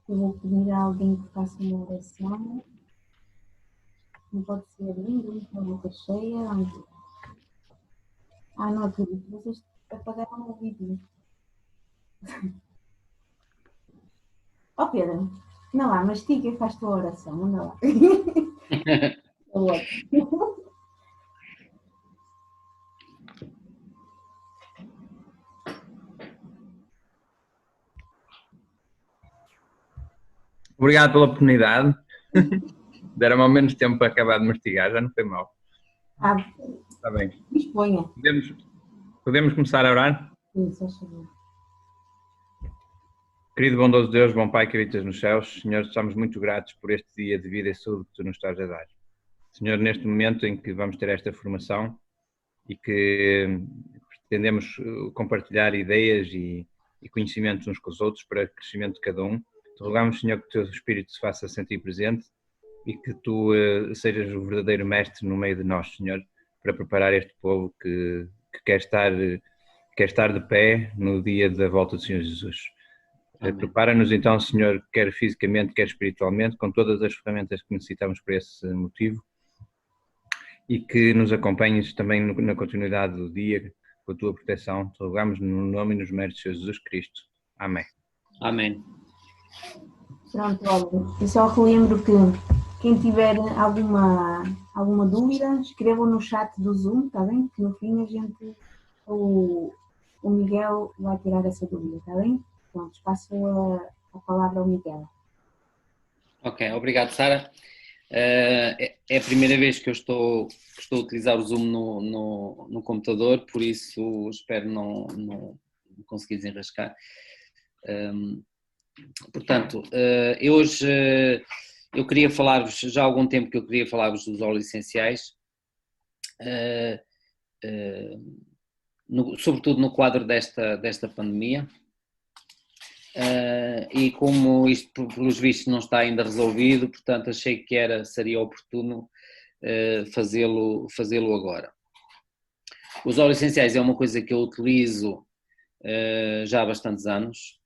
Eu vou pedir a alguém que faça uma oração. Não pode ser lindo, com a boca cheia. Não acredito. Vocês apagaram o vídeo. Ó Pedro, não lá, mastiga e faz tua oração. Manda lá. É ótimo. Obrigado pela oportunidade. Deram-me ao menos tempo para acabar de mastigar, já não foi mal. Está bem. Disponha. Podemos começar a orar? Isso, acho bom. Querido bondoso Deus, bom Pai que habitas nos céus, Senhor, estamos muito gratos por este dia de vida e saúde que Tu nos estás a dar. Senhor, neste momento em que vamos ter esta formação e que pretendemos compartilhar ideias e conhecimentos uns com os outros para o crescimento de cada um, Te rogamos, Senhor, que o Teu Espírito se faça sentir presente e que Tu sejas o verdadeiro mestre no meio de nós, Senhor, para preparar este povo que quer estar de pé no dia da volta do Senhor Jesus. Prepara-nos então, Senhor, quer fisicamente, quer espiritualmente, com todas as ferramentas que necessitamos para esse motivo e que nos acompanhes também na continuidade do dia com a Tua proteção. Te rogamos no nome e nos méritos de Jesus Cristo. Amém. Amém. Pronto, olha, eu só relembro que quem tiver alguma dúvida, escrevam no chat do Zoom, está bem? Que no fim o Miguel vai tirar essa dúvida, está bem? Pronto, passo a palavra ao Miguel. Ok, obrigado, Sara. É a primeira vez que eu estou a utilizar o Zoom no computador, por isso espero não conseguir desenrascar. Portanto, eu queria falar-vos, já há algum tempo que eu queria falar-vos dos óleos essenciais, sobretudo no quadro desta pandemia. E como isto pelos vistos não está ainda resolvido, portanto achei que seria oportuno fazê-lo agora. Os óleos essenciais é uma coisa que eu utilizo já há bastantes anos,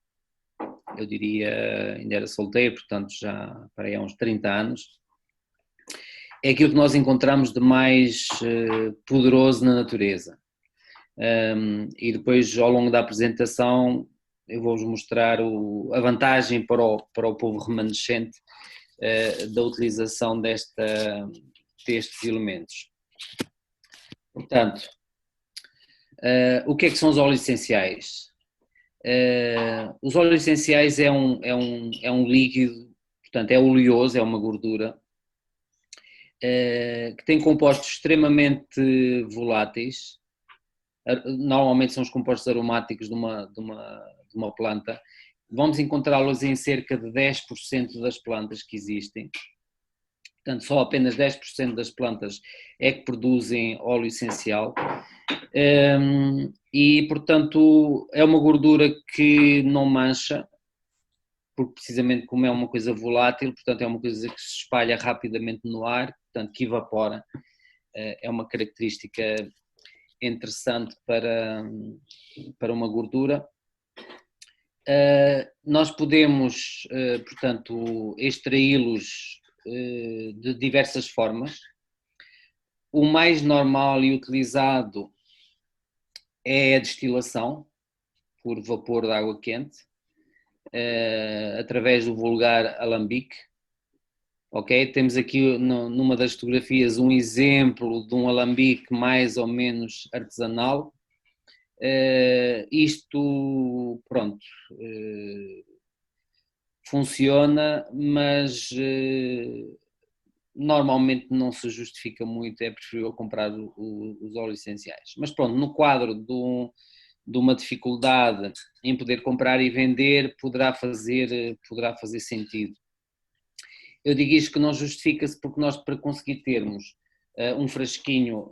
eu diria, ainda era solteiro, portanto já para aí há uns 30 anos. É aquilo que nós encontramos de mais poderoso na natureza. E depois ao longo da apresentação eu vou-vos mostrar a vantagem para o povo remanescente da utilização destes elementos. Portanto, o que é que são os óleos essenciais? Os óleos essenciais é um líquido, portanto é oleoso, é uma gordura, que tem compostos extremamente voláteis. Normalmente são os compostos aromáticos de uma planta. Vamos encontrá-los em cerca de 10% das plantas que existem. Portanto, só apenas 10% das plantas é que produzem óleo essencial. E, portanto, é uma gordura que não mancha, porque precisamente como é uma coisa volátil, portanto é uma coisa que se espalha rapidamente no ar, portanto que evapora. É uma característica interessante para uma gordura. Nós podemos, portanto, extraí-los de diversas formas. O mais normal e utilizado é a destilação por vapor de água quente, através do vulgar alambique. Ok, temos aqui numa das fotografias um exemplo de um alambique mais ou menos artesanal. Isto, pronto, funciona, mas normalmente não se justifica muito, é preferível comprar os óleos essenciais. Mas pronto, no quadro de uma dificuldade em poder comprar e vender, poderá fazer sentido. Eu digo isto que não justifica-se porque nós, para conseguir termos um frasquinho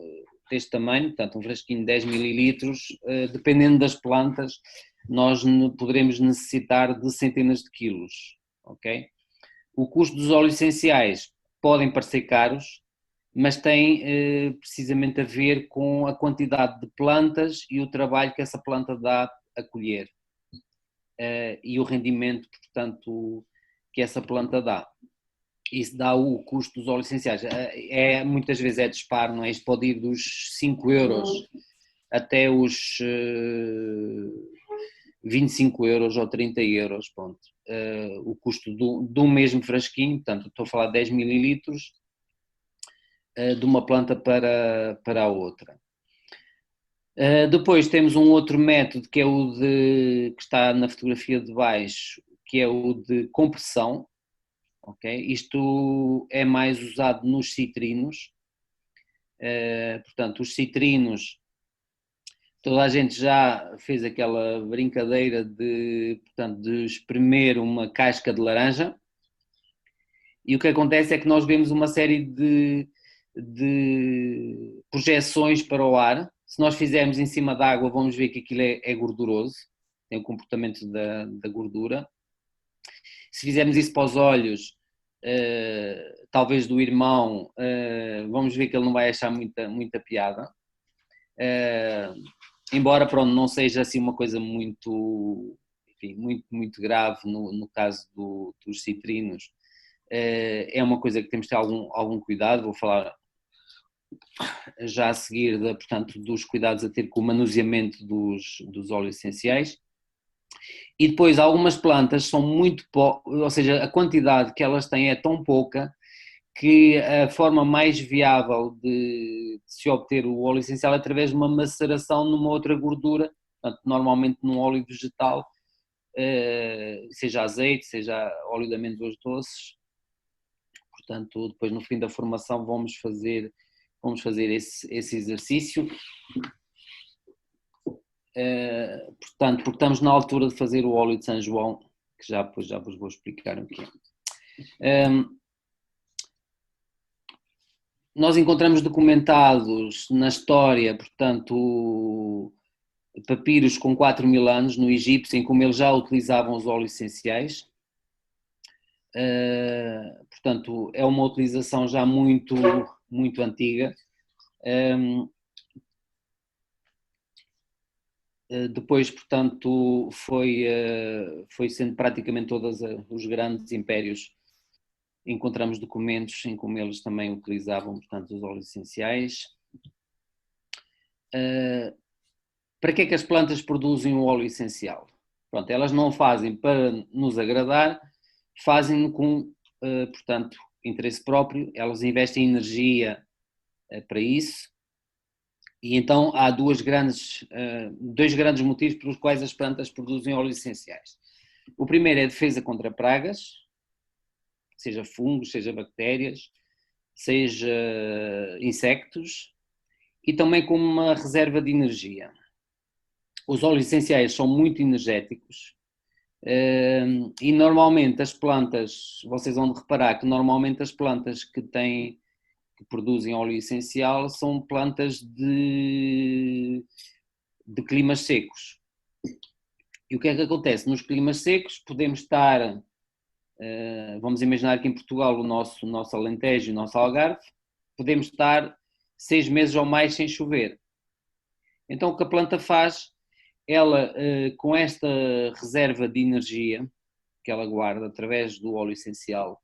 deste tamanho, portanto um frasquinho de 10 mililitros, dependendo das plantas, nós poderemos necessitar de centenas de quilos, ok? O custo dos óleos essenciais podem parecer caros, mas tem precisamente a ver com a quantidade de plantas e o trabalho que essa planta dá a colher. E o rendimento, portanto, que essa planta dá. Isso dá o custo dos óleos essenciais. Muitas vezes é disparo, não é? Isto pode ir dos 5 euros até os 25 euros ou 30 euros, pronto. O custo do mesmo frasquinho, portanto, estou a falar de 10 mililitros de uma planta para a outra. Depois temos um outro método que é que está na fotografia de baixo, que é o de compressão. Okay? Isto é mais usado nos citrinos, portanto, os citrinos, toda a gente já fez aquela brincadeira portanto, de espremer uma casca de laranja, e o que acontece é que nós vemos uma série de projeções para o ar. Se nós fizermos em cima da água, vamos ver que aquilo é gorduroso, tem o comportamento da gordura. Se fizermos isso para os olhos, talvez do irmão, vamos ver que ele não vai achar muita piada. Embora, pronto, não seja assim uma coisa muito, enfim, muito grave no caso dos citrinos. É uma coisa que temos de ter algum cuidado. Vou falar já a seguir, portanto, dos cuidados a ter com o manuseamento dos óleos essenciais. E depois algumas plantas são muito ou seja, a quantidade que elas têm é tão pouca que a forma mais viável de se obter o óleo essencial é através de uma maceração numa outra gordura, portanto, normalmente num óleo vegetal, seja azeite, seja óleo de amêndoas doces. Portanto, depois no fim da formação vamos fazer esse exercício. Portanto, porque estamos na altura de fazer o óleo de São João, que já vos vou explicar o que é. Nós encontramos documentados na história, portanto, papiros com 4.000 anos no Egito, em como eles já utilizavam os óleos essenciais. Portanto, é uma utilização já muito antiga. Depois, portanto, foi sendo praticamente todos os grandes impérios, encontramos documentos em como eles também utilizavam, portanto, os óleos essenciais. Para que é que as plantas produzem o óleo essencial? Pronto, elas não fazem para nos agradar, fazem com, portanto, interesse próprio, elas investem energia para isso. E então há dois grandes motivos pelos quais as plantas produzem óleos essenciais. O primeiro é a defesa contra pragas, seja fungos, seja bactérias, seja insectos, e também como uma reserva de energia. Os óleos essenciais são muito energéticos e normalmente as plantas, vocês vão reparar que normalmente as plantas que produzem óleo essencial são plantas de climas secos. E o que é que acontece? Nos climas secos podemos estar, vamos imaginar que em Portugal o nosso Alentejo, o nosso Algarve, podemos estar 6 meses ou mais sem chover. Então o que a planta faz, ela com esta reserva de energia que ela guarda através do óleo essencial,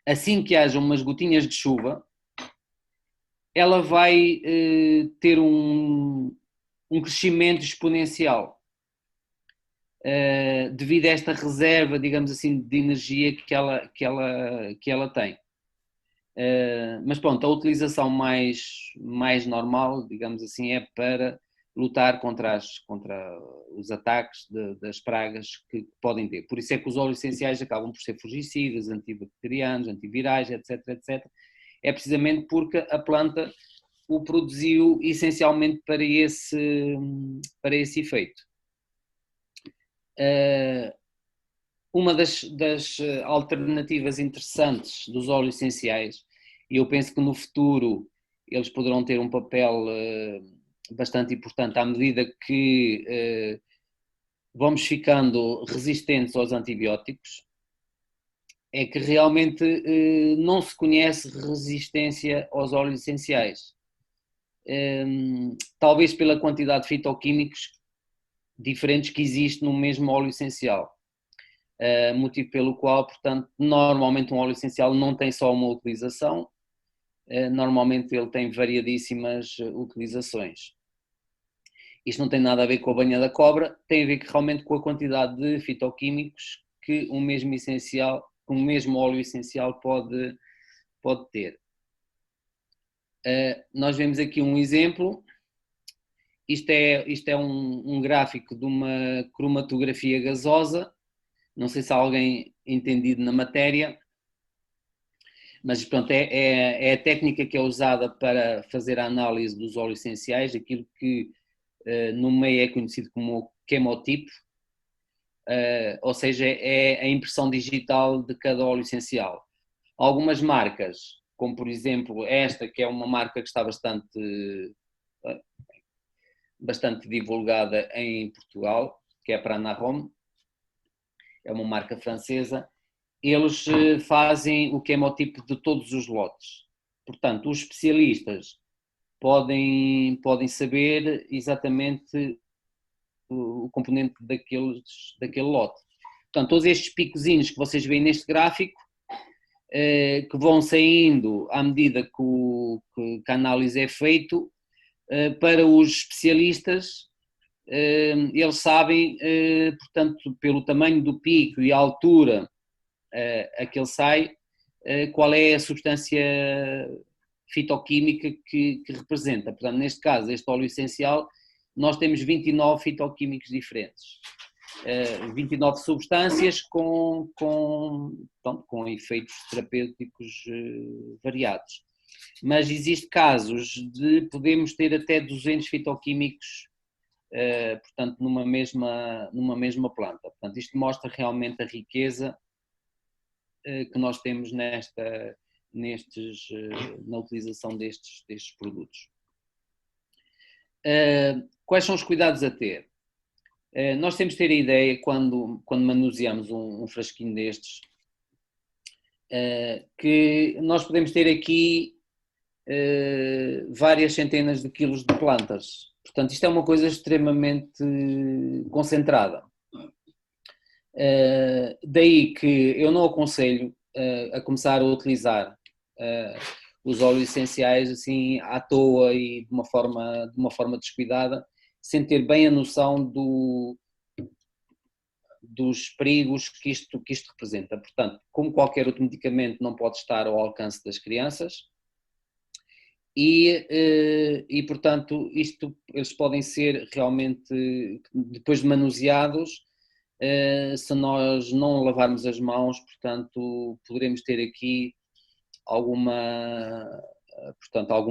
assim que haja umas gotinhas de chuva, ela vai ter um crescimento exponencial devido a esta reserva, digamos assim, de energia que ela tem. Mas pronto, a utilização mais normal, digamos assim, é para lutar contra os ataques das pragas que podem ter. Por isso é que os óleos essenciais acabam por ser fungicidas, antibacterianos, antivirais, etc, etc. É precisamente porque a planta o produziu essencialmente para esse efeito. Uma das alternativas interessantes dos óleos essenciais, e eu penso que no futuro eles poderão ter um papel bastante importante à medida que vamos ficando resistentes aos antibióticos, é que realmente não se conhece resistência aos óleos essenciais. Talvez pela quantidade de fitoquímicos diferentes que existe no mesmo óleo essencial. motivo pelo qual, portanto, normalmente um óleo essencial não tem só uma utilização, normalmente ele tem variadíssimas utilizações. Isto não tem nada a ver com a banha da cobra, tem a ver realmente com a quantidade de fitoquímicos que um mesmo óleo essencial pode ter. Nós vemos aqui um exemplo. Isto é um gráfico de uma cromatografia gasosa. Não sei se há alguém entendido na matéria, mas pronto, é a técnica que é usada para fazer a análise dos óleos essenciais, aquilo que no meio é conhecido como quemotipo, ou seja, é a impressão digital de cada óleo essencial. Algumas marcas, como por exemplo esta, que é uma marca que está bastante divulgada em Portugal, que é para a Narome, é uma marca francesa, eles fazem o queimotipo de todos os lotes. Portanto, os especialistas podem saber exatamente o componente daquele lote. Portanto, todos estes picozinhos que vocês veem neste gráfico, que vão saindo à medida que a análise é feita, para os especialistas, eles sabem, portanto, pelo tamanho do pico e a altura a que ele sai, qual é a substância fitoquímica que representa. Portanto, neste caso, este óleo essencial, nós temos 29 fitoquímicos diferentes. 29 substâncias com efeitos terapêuticos variados. Mas existem casos de podemos ter até 200 fitoquímicos, portanto, numa mesma planta. Portanto, isto mostra realmente a riqueza que nós temos na utilização destes produtos. Quais são os cuidados a ter? Nós temos de ter a ideia, quando manuseamos um frasquinho destes, que nós podemos ter aqui várias centenas de quilos de plantas. Portanto, isto é uma coisa extremamente concentrada. Daí que eu não aconselho a começar a utilizar os óleos essenciais assim à toa e de uma forma descuidada, sem ter bem a noção dos perigos que isto representa. Portanto, como qualquer outro medicamento, não pode estar ao alcance das crianças e portanto, eles podem ser realmente, depois de manuseados, se nós não lavarmos as mãos, portanto, poderemos ter aqui alguma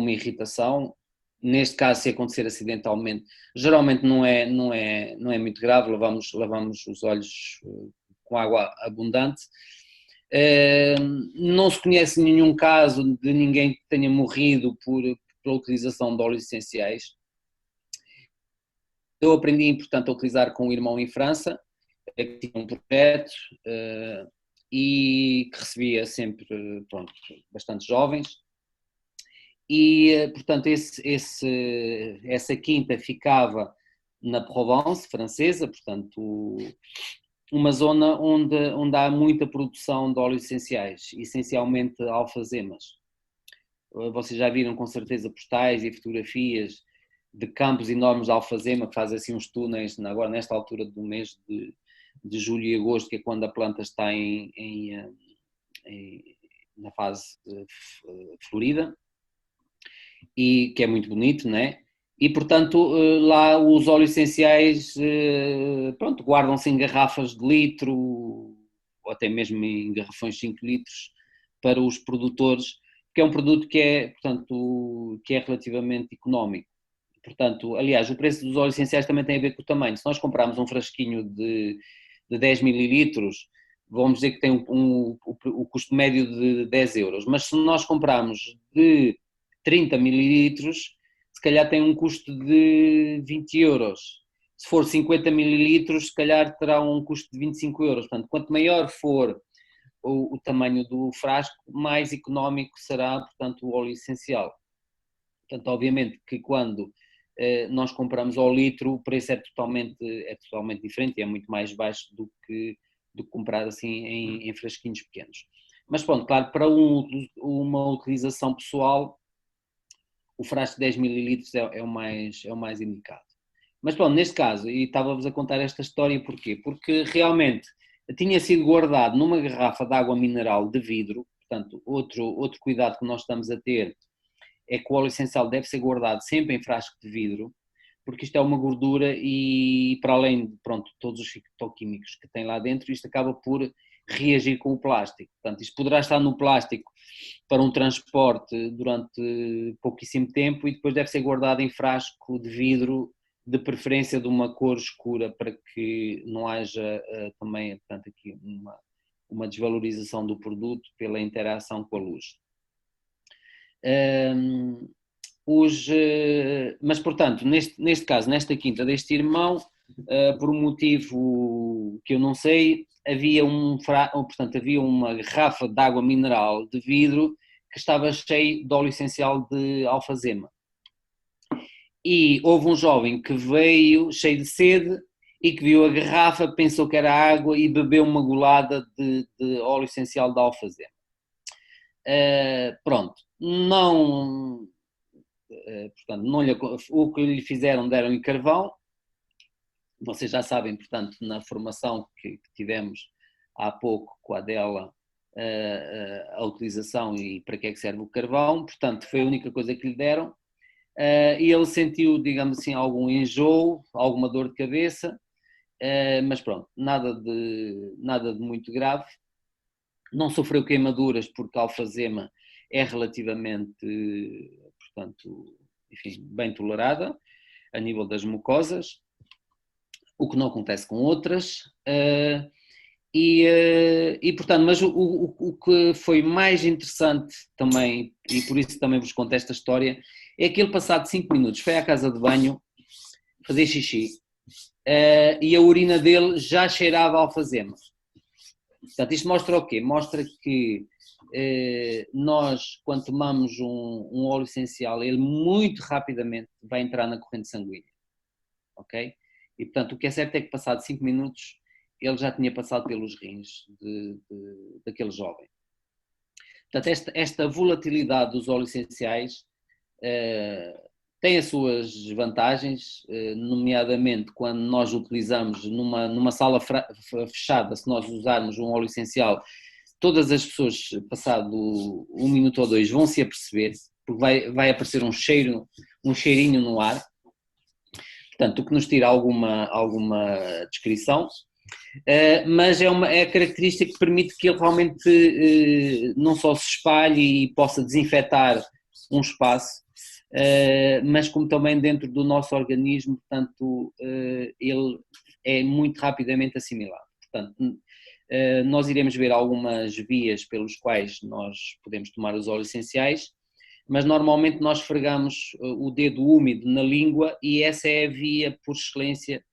irritação. Neste caso, se acontecer acidentalmente, geralmente não é muito grave, lavamos os olhos com água abundante. Não se conhece nenhum caso de ninguém que tenha morrido pela utilização de óleos essenciais. Eu aprendi, portanto, a utilizar com o irmão em França, que tinha um projeto e que recebia sempre, bastante jovens. E, portanto, essa quinta ficava na Provence francesa, portanto, uma zona onde há muita produção de óleos essenciais, essencialmente alfazemas. Vocês já viram com certeza postais e fotografias de campos enormes de alfazema que fazem assim uns túneis, agora nesta altura do mês de julho e agosto, que é quando a planta está na fase florida, e que é muito bonito, não é? E portanto lá os óleos essenciais guardam-se em garrafas de litro ou até mesmo em garrafões de 5 litros para os produtores, que é um produto que é relativamente económico. Portanto, aliás, o preço dos óleos essenciais também tem a ver com o tamanho. Se nós comprarmos um frasquinho de 10 mililitros, vamos dizer que tem o custo médio de 10 euros, mas se nós comprarmos de 30 mililitros, se calhar tem um custo de 20 euros. Se for 50 mililitros, se calhar terá um custo de 25 euros. Portanto, quanto maior for o tamanho do frasco, mais económico será, portanto, o óleo essencial. Portanto, obviamente que quando nós compramos ao litro, o preço é totalmente diferente e é muito mais baixo do do que comprar assim em frasquinhos pequenos. Mas pronto, claro, para uma utilização pessoal, o frasco de 10 ml é o mais indicado. Mas pronto, neste caso, e estava-vos a contar esta história porquê? Porque realmente tinha sido guardado numa garrafa de água mineral de vidro. Portanto, outro cuidado que nós estamos a ter é que o óleo essencial deve ser guardado sempre em frasco de vidro, porque isto é uma gordura e, para além de todos os fitoquímicos que tem lá dentro, isto acaba por reagir com o plástico. Portanto, isto poderá estar no plástico para um transporte durante pouquíssimo tempo e depois deve ser guardado em frasco de vidro, de preferência de uma cor escura, para que não haja também, portanto, aqui uma desvalorização do produto pela interação com a luz. Mas, portanto, neste caso, nesta quinta deste irmão, por um motivo que eu não sei, havia uma garrafa de água mineral de vidro que estava cheia de óleo essencial de alfazema. E houve um jovem que veio cheio de sede e que viu a garrafa, pensou que era água e bebeu uma golada de óleo essencial de alfazema. Pronto, não... Portanto, o que lhe fizeram, deram-lhe carvão. Vocês já sabem, portanto, na formação que tivemos há pouco com a Adela, a utilização e para que é que serve o carvão. Portanto, foi a única coisa que lhe deram. E ele sentiu, digamos assim, algum enjoo, alguma dor de cabeça, mas pronto, nada de muito grave. Não sofreu queimaduras, porque a alfazema é relativamente, portanto, enfim, bem tolerada a nível das mucosas, o que não acontece com outras. Portanto, mas o que foi mais interessante também, e por isso também vos conto esta história, é que ele, passado 5 minutos, foi à casa de banho fazer xixi, e a urina dele já cheirava a alfazema. Portanto, isto mostra o quê? Mostra que nós, quando tomamos um óleo essencial, ele muito rapidamente vai entrar na corrente sanguínea, ok? E, portanto, o que é certo é que, passado 5 minutos, ele já tinha passado pelos rins daquele jovem. Portanto, esta volatilidade dos óleos essenciais tem as suas vantagens, nomeadamente quando nós utilizamos numa sala fechada. Se nós usarmos um óleo essencial, todas as pessoas, passado 1 minuto ou 2, vão se aperceber, porque vai aparecer um cheirinho no ar, portanto, o que nos tira alguma descrição. Mas é a característica que permite que ele realmente não só se espalhe e possa desinfetar um espaço, mas como também dentro do nosso organismo, portanto, ele é muito rapidamente assimilado. Portanto, nós iremos ver algumas vias pelos quais nós podemos tomar os óleos essenciais, mas normalmente nós esfregamos o dedo úmido na língua e essa é a via por excelência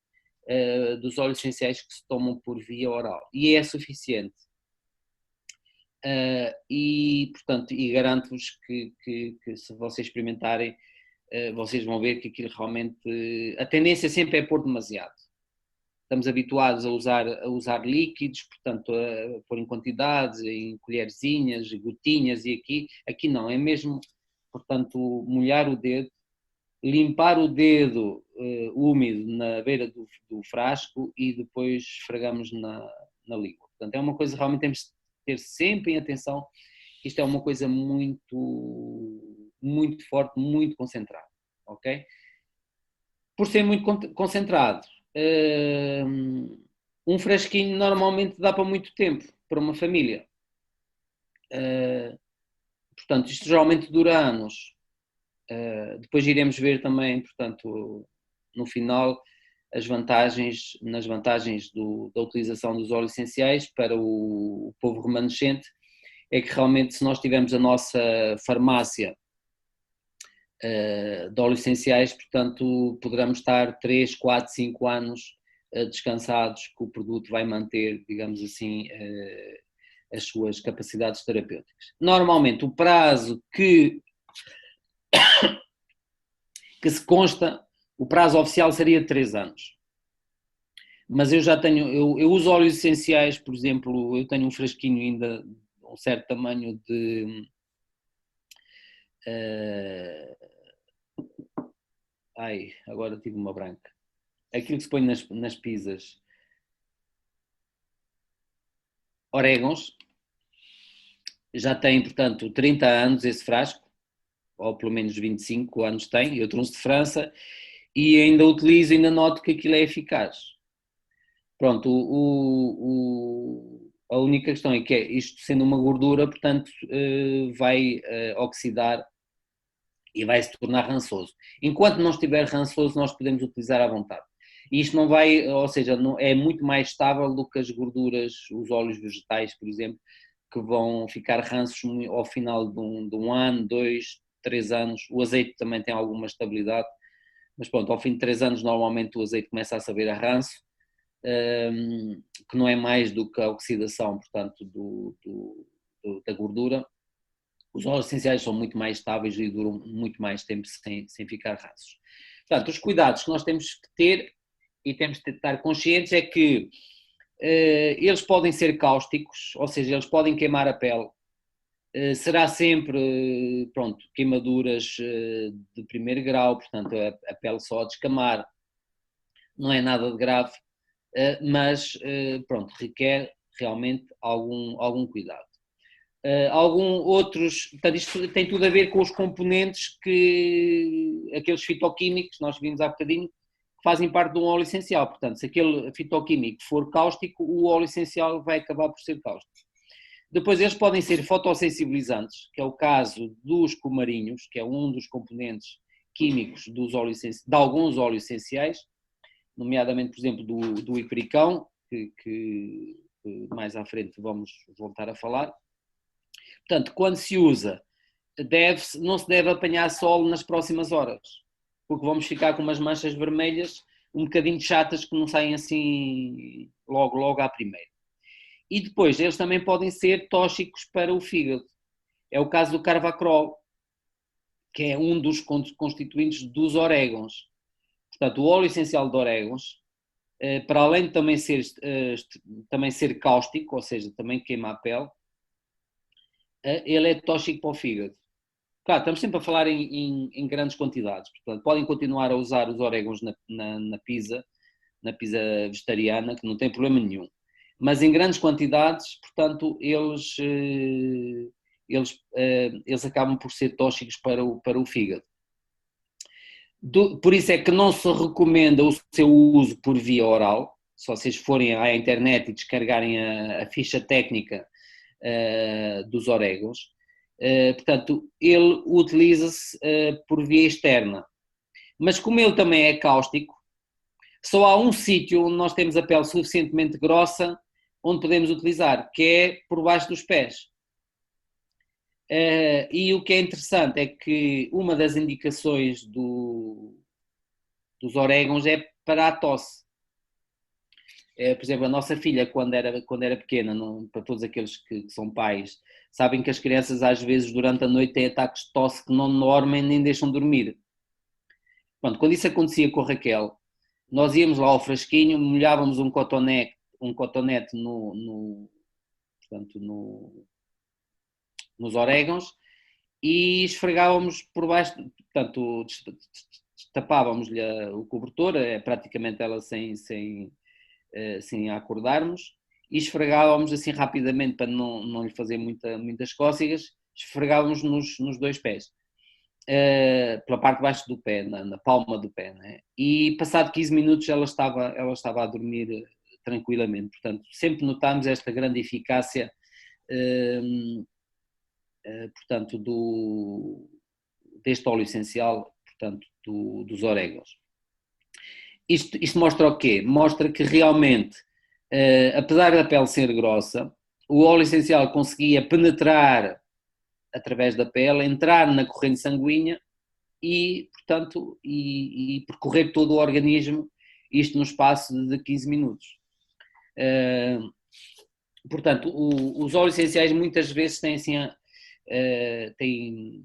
dos óleos essenciais que se tomam por via oral, e é suficiente. Portanto, garanto-vos que se vocês experimentarem, vocês vão ver que aquilo realmente, a tendência sempre é pôr demasiado. Estamos habituados a usar líquidos, portanto, a pôr em quantidades, em colherzinhas, gotinhas, e aqui não, é mesmo, portanto, molhar o dedo, limpar o dedo úmido na beira do frasco e depois esfregamos na língua. Portanto, é uma coisa que realmente temos de ter sempre em atenção. Isto é uma coisa muito, muito forte, muito concentrada, ok? Por ser muito concentrado, um frasquinho normalmente dá para muito tempo, para uma família. Portanto, isto geralmente dura anos. Depois iremos ver também, portanto, no final, nas vantagens da utilização dos óleos essenciais para o povo remanescente, é que realmente, se nós tivermos a nossa farmácia de óleos essenciais, portanto, poderemos estar 3, 4, 5 anos descansados, que o produto vai manter, digamos assim, as suas capacidades terapêuticas. Normalmente, o prazo que se consta, o prazo oficial seria de 3 anos. Mas eu já tenho, eu uso óleos essenciais, por exemplo, eu tenho um frasquinho ainda de um certo tamanho de... agora tive uma branca. Aquilo que se põe nas pizzas. Orégãos. Já tem, portanto, 30 anos esse frasco, ou pelo menos 25 anos tem, eu trouxe de França, e ainda utilizo, ainda noto que aquilo é eficaz. Pronto, a única questão é que isto sendo uma gordura, portanto, vai oxidar e vai se tornar rançoso. Enquanto não estiver rançoso, nós podemos utilizar à vontade. E isto não vai, ou seja, não, é muito mais estável do que as gorduras, os óleos vegetais, por exemplo, que vão ficar ranços ao final de um ano, 2, 3 anos. O azeite também tem alguma estabilidade, mas pronto, ao fim de 3 anos normalmente o azeite começa a saber a ranço, que não é mais do que a oxidação, portanto, da gordura. Os óleos essenciais são muito mais estáveis e duram muito mais tempo sem ficar ranços. Portanto, os cuidados que nós temos que ter e temos de estar conscientes é que eles podem ser cáusticos, ou seja, eles podem queimar a pele. Será sempre, pronto, queimaduras de primeiro grau, portanto, a pele só a descamar, não é nada de grave, mas, pronto, requer realmente algum cuidado. Portanto, isto tem tudo a ver com os componentes aqueles fitoquímicos, nós vimos há bocadinho, que fazem parte de um óleo essencial. Portanto, se aquele fitoquímico for cáustico, o óleo essencial vai acabar por ser cáustico. Depois eles podem ser fotossensibilizantes, que é o caso dos cumarinhos, que é um dos componentes químicos de alguns óleos essenciais, nomeadamente, por exemplo, do hipericão, que mais à frente vamos voltar a falar. Portanto, quando se usa, não se deve apanhar sol nas próximas horas, porque vamos ficar com umas manchas vermelhas um bocadinho chatas que não saem assim logo à primeira. E depois, eles também podem ser tóxicos para o fígado. É o caso do carvacrol, que é um dos constituintes dos orégãos. Portanto, o óleo essencial de orégãos, para além de também ser cáustico, ou seja, também queima a pele, ele é tóxico para o fígado. Claro, estamos sempre a falar em grandes quantidades, portanto, podem continuar a usar os orégãos na pizza vegetariana, que não tem problema nenhum. Mas em grandes quantidades, portanto, eles acabam por ser tóxicos para o fígado. Por isso é que não se recomenda o seu uso por via oral. Se vocês forem à internet e descargarem a ficha técnica dos orégãos, portanto, ele utiliza-se por via externa. Mas como ele também é cáustico, só há um sítio onde nós temos a pele suficientemente grossa onde podemos utilizar, que é por baixo dos pés. E o que é interessante é que uma das indicações dos orégãos é para a tosse. Por exemplo, a nossa filha, quando era pequena, para todos aqueles que são pais, sabem que as crianças às vezes durante a noite têm ataques de tosse que não dormem nem deixam dormir. Pronto, quando isso acontecia com a Raquel, nós íamos lá ao frasquinho, molhávamos um cotonete portanto, nos orégãos e esfregávamos por baixo, portanto, destapávamos-lhe o cobertor, praticamente ela sem a acordarmos, e esfregávamos assim rapidamente para não lhe fazer muitas cócegas, esfregávamos nos dois pés. Pela parte de baixo do pé, na palma do pé, né? E passado 15 minutos ela estava a dormir tranquilamente. Portanto, sempre notámos esta grande eficácia, portanto, deste óleo essencial, portanto, dos orégãos. Isto mostra o quê? Mostra que realmente, apesar da pele ser grossa, o óleo essencial conseguia penetrar através da pele, entrar na corrente sanguínea e, portanto, e percorrer todo o organismo, isto no espaço de 15 minutos. Portanto, os óleos essenciais muitas vezes têm assim, têm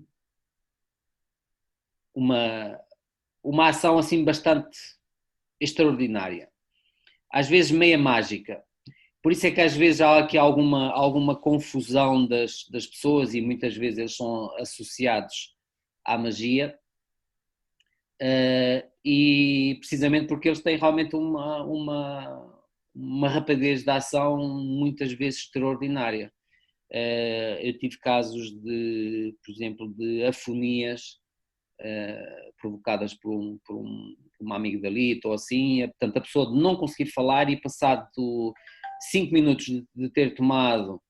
uma ação assim bastante extraordinária. às vezes meia mágica. Por isso é que às vezes há aqui alguma confusão das pessoas e muitas vezes eles são associados à magia, e precisamente porque eles têm realmente uma rapidez de ação muitas vezes extraordinária. Eu tive casos por exemplo, de afonias provocadas por uma amigdalite ou assim, portanto a pessoa de não conseguir falar e passado 5 minutos de ter tomado,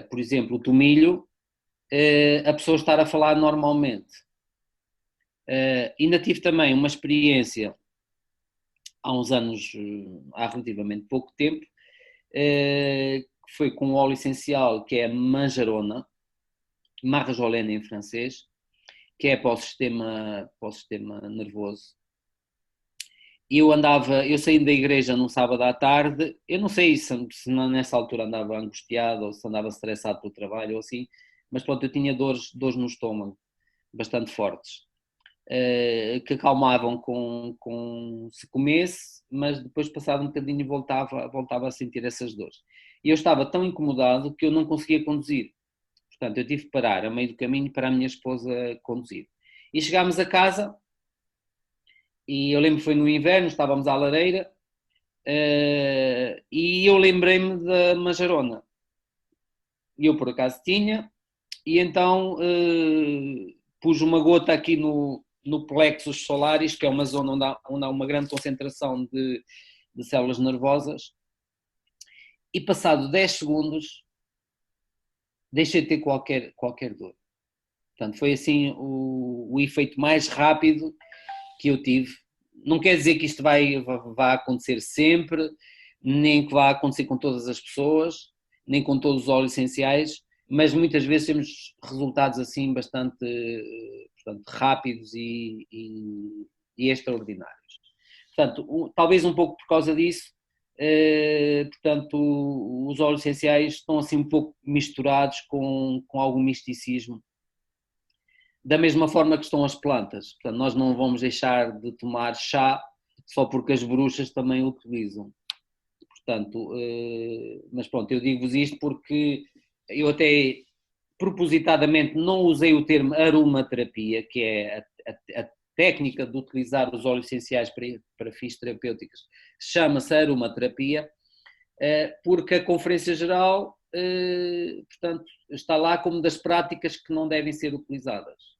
por exemplo, o tomilho, a pessoa estar a falar normalmente. Ainda tive também uma experiência há uns anos, há relativamente pouco tempo, que foi com um óleo essencial que é manjarona, marjolaine em francês, que é para o sistema nervoso. Eu saí da igreja num sábado à tarde, eu não sei se nessa altura andava angustiado ou se andava estressado pelo trabalho ou assim, mas pronto, eu tinha dores no estômago, bastante fortes, que acalmavam se comesse, mas depois passado um bocadinho voltava a sentir essas dores. E eu estava tão incomodado que eu não conseguia conduzir, portanto eu tive que parar a meio do caminho para a minha esposa conduzir. E chegámos a casa, e eu lembro que foi no inverno, estávamos à lareira, e eu lembrei-me da manjarona. E eu por acaso tinha, e então pus uma gota aqui no plexus solaris, que é uma zona onde há uma grande concentração de células nervosas, e passado 10 segundos deixei de ter qualquer dor. Portanto, foi assim o efeito mais rápido que eu tive. Não quer dizer que isto vai acontecer sempre, nem que vá acontecer com todas as pessoas, nem com todos os óleos essenciais, mas muitas vezes temos resultados assim bastante, portanto, rápidos e extraordinários. Portanto, talvez um pouco por causa disso, portanto, os óleos essenciais estão assim um pouco misturados com algum misticismo. Da mesma forma que estão as plantas. Portanto, nós não vamos deixar de tomar chá só porque as bruxas também o utilizam. Portanto, mas pronto, eu digo-vos isto porque eu até propositadamente não usei o termo aromaterapia, que é a técnica de utilizar os óleos essenciais para fins terapêuticos, chama-se aromaterapia, porque a Conferência Geral, portanto, está lá como das práticas que não devem ser utilizadas.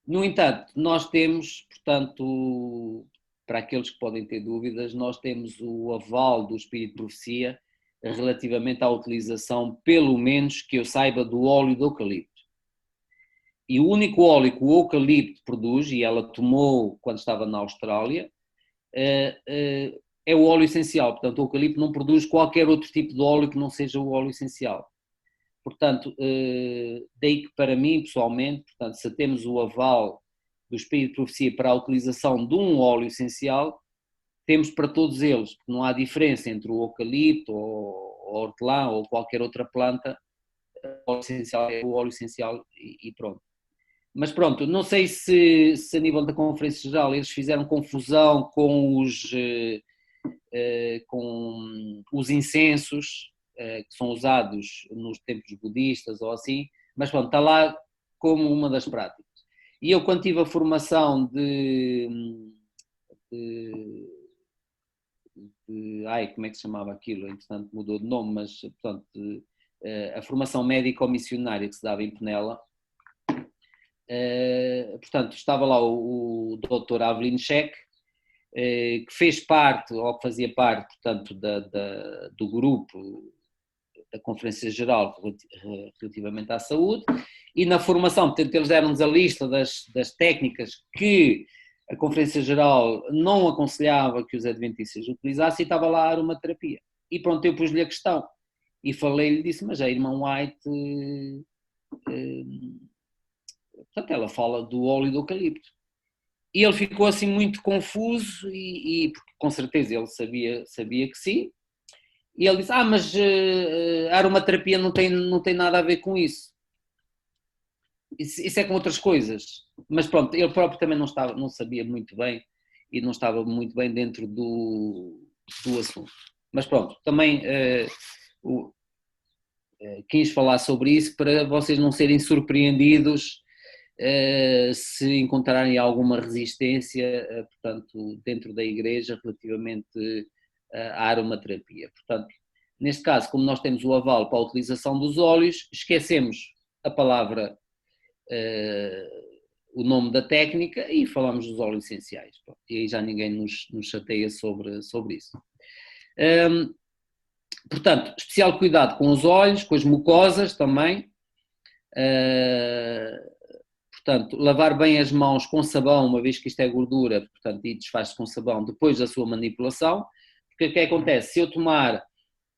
No entanto, nós temos, portanto, para aqueles que podem ter dúvidas, nós temos o aval do Espírito de Profecia relativamente à utilização, pelo menos que eu saiba, do óleo de eucalipto. E o único óleo que o eucalipto produz, e ela tomou quando estava na Austrália, é o óleo essencial. Portanto, o eucalipto não produz qualquer outro tipo de óleo que não seja o óleo essencial. Portanto, daí que para mim, pessoalmente, portanto, se temos o aval do Espírito de Profecia para a utilização de um óleo essencial, temos para todos eles, porque não há diferença entre o eucalipto ou hortelã ou qualquer outra planta, o óleo essencial é o óleo essencial e pronto. Mas pronto, não sei se a nível da Conferência Geral eles fizeram confusão com os incensos, que são usados nos templos budistas ou assim, mas pronto, está lá como uma das práticas. E eu quando tive a formação como é que se chamava aquilo, entretanto mudou de nome, mas portanto, a formação médico-missionária que se dava em Penela, portanto estava lá o Dr. Avelino Scheck, que fez parte, ou fazia parte, portanto, do grupo da Conferência Geral relativamente à saúde, e na formação, portanto, eles deram-nos a lista das técnicas que a Conferência Geral não aconselhava que os adventistas utilizassem, e estava lá a aromaterapia. E pronto, eu pus-lhe a questão, e falei-lhe, disse, mas a irmã White, portanto, ela fala do óleo do eucalipto. E ele ficou assim muito confuso, e porque com certeza ele sabia que sim, e ele disse, mas a aromaterapia não tem nada a ver com isso. Isso é com outras coisas. Mas pronto, ele próprio também não sabia muito bem, e não estava muito bem dentro do assunto. Mas pronto, também quis falar sobre isso para vocês não serem surpreendidos se encontrarem alguma resistência, portanto, dentro da igreja relativamente à aromaterapia. Portanto, neste caso, como nós temos o aval para a utilização dos óleos, esquecemos a palavra, o nome da técnica e falamos dos óleos essenciais. E aí já ninguém nos chateia sobre isso. Portanto, especial cuidado com os olhos, com as mucosas também. Portanto, lavar bem as mãos com sabão, uma vez que isto é gordura, portanto, e desfaz-se com sabão depois da sua manipulação. Porque o que acontece? Se eu tomar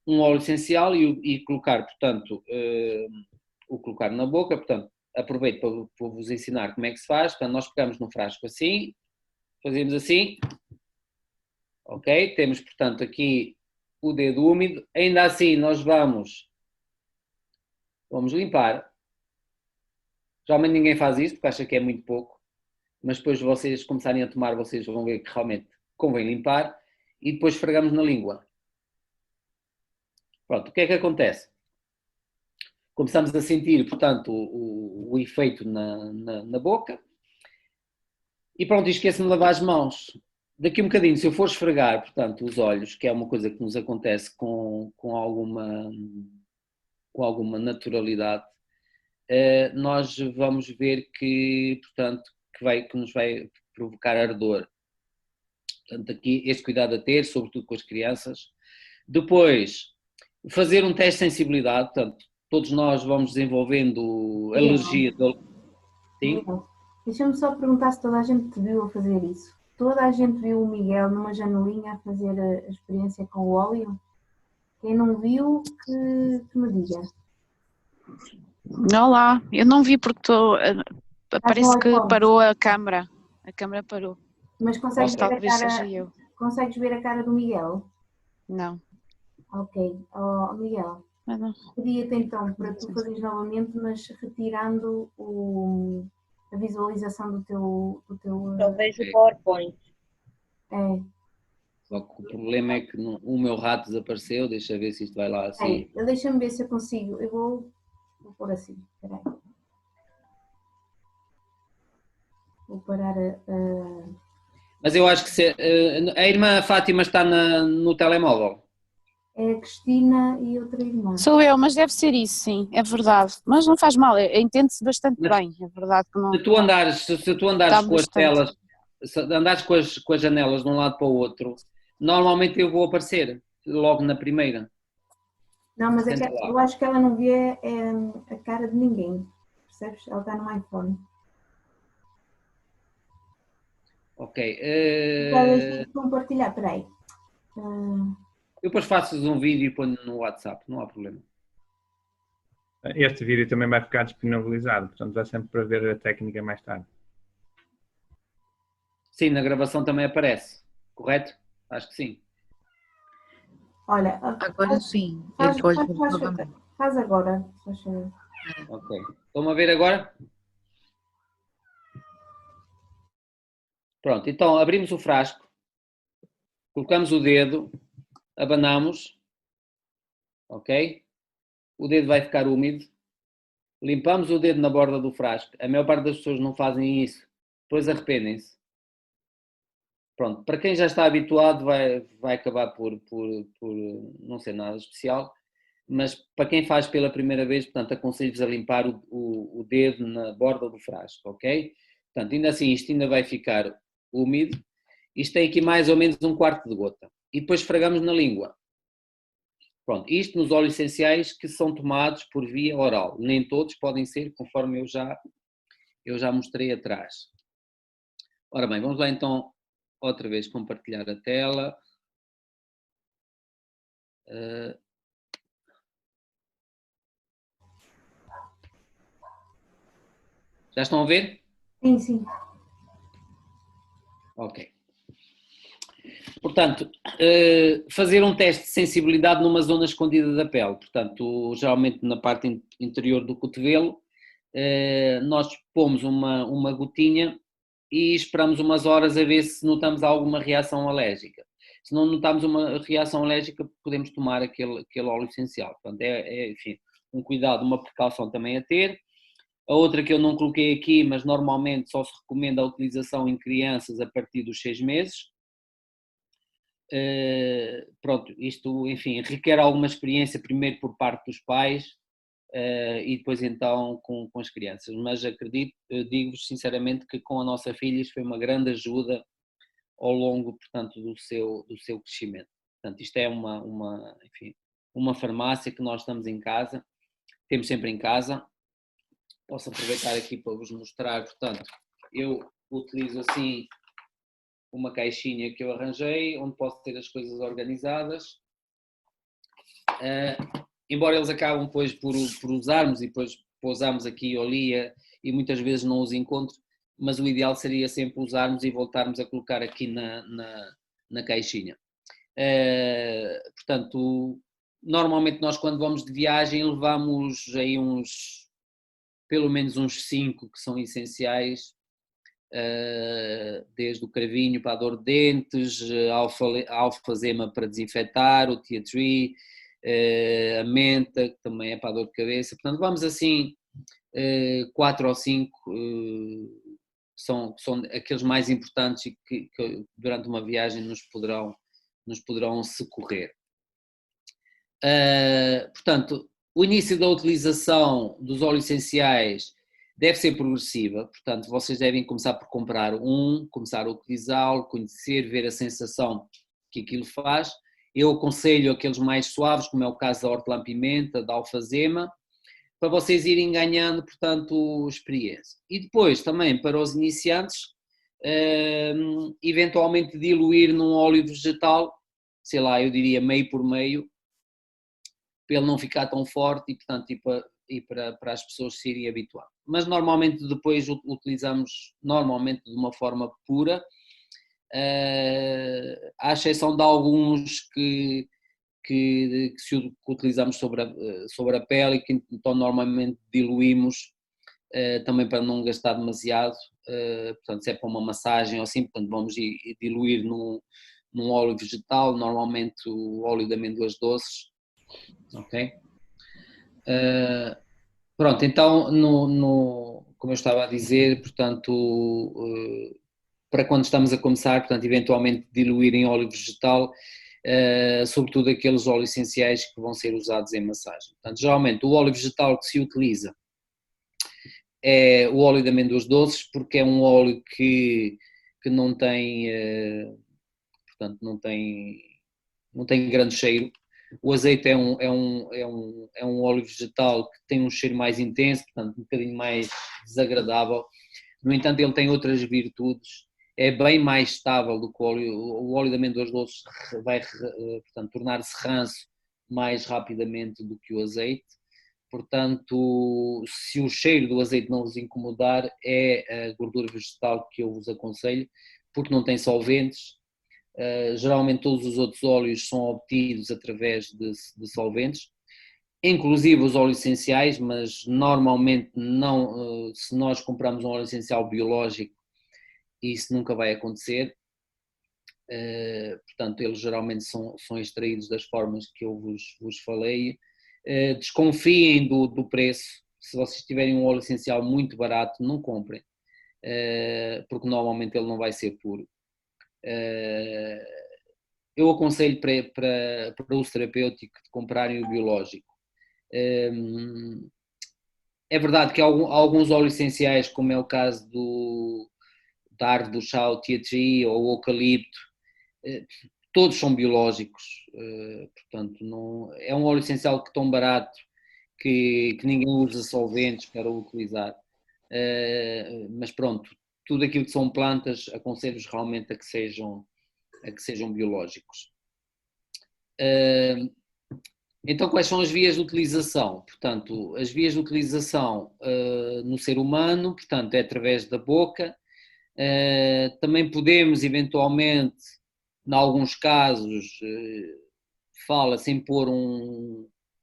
um óleo essencial e colocar, portanto, o colocar na boca, portanto, aproveito para vos ensinar como é que se faz. Portanto, nós pegamos no frasco assim, fazemos assim, ok? Temos, portanto, aqui o dedo úmido, ainda assim nós vamos limpar. Geralmente ninguém faz isto porque acha que é muito pouco, mas depois vocês começarem a tomar, vocês vão ver que realmente convém limpar e depois esfregamos na língua. Pronto, o que é que acontece? Começamos a sentir, portanto, o efeito na boca e pronto, esqueço-me de lavar as mãos. Daqui um bocadinho, se eu for esfregar, portanto, os olhos, que é uma coisa que nos acontece com alguma naturalidade, nós vamos ver que, portanto, que nos vai provocar ardor. Portanto, aqui este cuidado a ter, sobretudo com as crianças. Depois, fazer um teste de sensibilidade, portanto, todos nós vamos desenvolvendo alergia. Sim? Deixa-me só perguntar se toda a gente te viu a fazer isso. Toda a gente viu o Miguel numa janelinha a fazer a experiência com o óleo? Quem não viu, que me diga. Olá, eu não vi porque parece que iPhone. parou a câmara. A câmara parou. Mas consegues ver, talvez seja eu. consegues ver a cara do Miguel? Não. Ok. Miguel, Mas não. pedia-te então para tu fazeres novamente, mas retirando a visualização do teu... Só vejo o PowerPoint. É. Só que o problema é que o meu rato desapareceu, deixa eu ver se isto vai lá assim. Deixa-me ver se eu consigo. Eu vou pôr assim, espera aí. Vou parar a... Mas eu acho que a irmã Fátima está no telemóvel. É a Cristina e outra irmã. Sou eu, mas deve ser isso, sim, é verdade. Mas não faz mal, entende-se bastante bem, é verdade que não. Se tu andares com as telas, se andares com as janelas de um lado para o outro, normalmente eu vou aparecer logo na primeira. Não, mas eu acho que ela não vê a cara de ninguém, percebes? Ela está no iPhone. Ok. Deixa-me compartilhar, espera aí. Eu depois faço-vos um vídeo e ponho no WhatsApp, não há problema. Este vídeo também vai ficar disponibilizado, portanto dá sempre para ver a técnica mais tarde. Sim, na gravação também aparece, correto? Acho que sim. Olha, agora sim. Faz agora. Ok. Estão-me a ver agora? Pronto, então abrimos o frasco, colocamos o dedo, abanamos, ok? O dedo vai ficar úmido, limpamos o dedo na borda do frasco. A maior parte das pessoas não fazem isso, depois arrependem-se. Pronto, para quem já está habituado vai acabar por não ser nada especial, mas para quem faz pela primeira vez, portanto, aconselho-vos a limpar o dedo na borda do frasco, ok? Portanto, ainda assim, isto ainda vai ficar úmido. Isto tem aqui mais ou menos um quarto de gota. E depois esfregamos na língua. Pronto, isto nos óleos essenciais que são tomados por via oral. Nem todos podem ser, conforme eu já mostrei atrás. Ora bem, vamos lá então outra vez compartilhar a tela. Já estão a ver? Sim, sim. Ok. Portanto, fazer um teste de sensibilidade numa zona escondida da pele. Portanto, geralmente na parte interior do cotovelo, nós pomos uma gotinha e esperamos umas horas a ver se notamos alguma reação alérgica. Se não notarmos uma reação alérgica, podemos tomar aquele óleo essencial. Portanto, enfim, um cuidado, uma precaução também a ter. A outra que eu não coloquei aqui, mas normalmente só se recomenda a utilização em crianças a partir dos 6 meses. Pronto, isto, enfim, requer alguma experiência primeiro por parte dos pais e depois então com as crianças. Mas acredito, digo-vos sinceramente que com a nossa filha isto foi uma grande ajuda ao longo, portanto, do seu crescimento. Portanto, isto é enfim, uma farmácia que nós estamos em casa, temos sempre em casa. Posso aproveitar aqui para vos mostrar, portanto, eu utilizo assim uma caixinha que eu arranjei, onde posso ter as coisas organizadas. Embora eles acabam depois por usarmos e depois pousamos aqui ou ali e muitas vezes não os encontro, mas o ideal seria sempre usarmos e voltarmos a colocar aqui na caixinha. Portanto, normalmente nós quando vamos de viagem levamos aí pelo menos uns 5 que são essenciais, desde o cravinho para a dor de dentes, a alfazema para desinfetar, o tea tree, a menta, que também é para a dor de cabeça. Portanto, vamos assim, 4 ou 5 são aqueles mais importantes e que durante uma viagem nos poderão socorrer. Portanto, o início da utilização dos óleos essenciais deve ser progressiva, portanto vocês devem começar por comprar começar a utilizá-lo, conhecer, ver a sensação que aquilo faz. Eu aconselho aqueles mais suaves, como é o caso da hortelã-pimenta, da alfazema, para vocês irem ganhando, portanto, experiência. E depois também para os iniciantes, eventualmente diluir num óleo vegetal, sei lá, eu diria meio por meio, para ele não ficar tão forte e, portanto, para as pessoas se irem habituar. Mas normalmente depois utilizamos normalmente de uma forma pura, à exceção de alguns que utilizamos sobre a pele e que então normalmente diluímos também para não gastar demasiado, portanto se é para uma massagem ou assim, portanto vamos diluir num óleo vegetal, normalmente o óleo de amêndoas doces, ok? Pronto, então como eu estava a dizer, portanto para quando estamos a começar, portanto eventualmente diluir em óleo vegetal, sobretudo aqueles óleos essenciais que vão ser usados em massagem. Portanto, geralmente o óleo vegetal que se utiliza é o óleo de amêndoas doces, porque é um óleo que não tem, portanto, não tem grande cheiro. O azeite é um óleo vegetal que tem um cheiro mais intenso, portanto um bocadinho mais desagradável. No entanto, ele tem outras virtudes, é bem mais estável do que o óleo de amêndoas doces vai, portanto, tornar-se ranço mais rapidamente do que o azeite. Portanto, se o cheiro do azeite não vos incomodar, é a gordura vegetal que eu vos aconselho, porque não tem solventes. Geralmente todos os outros óleos são obtidos através de solventes, inclusive os óleos essenciais, mas normalmente não, se nós compramos um óleo essencial biológico, isso nunca vai acontecer. Portanto, eles geralmente são extraídos das formas que eu vos falei. Desconfiem do preço. Se vocês tiverem um óleo essencial muito barato, não comprem, porque normalmente ele não vai ser puro. Eu aconselho para uso terapêutico de comprarem o biológico. É verdade que há alguns óleos essenciais, como é o caso da árvore do chá, o tea tree ou o eucalipto, todos são biológicos, portanto não, é um óleo essencial que é tão barato que ninguém usa solventes para o utilizar, mas pronto, tudo aquilo que são plantas aconselho-vos realmente a que sejam biológicos. Então quais são as vias de utilização? Portanto, as vias de utilização no ser humano, portanto é através da boca. Também podemos eventualmente, em alguns casos, fala-se em pôr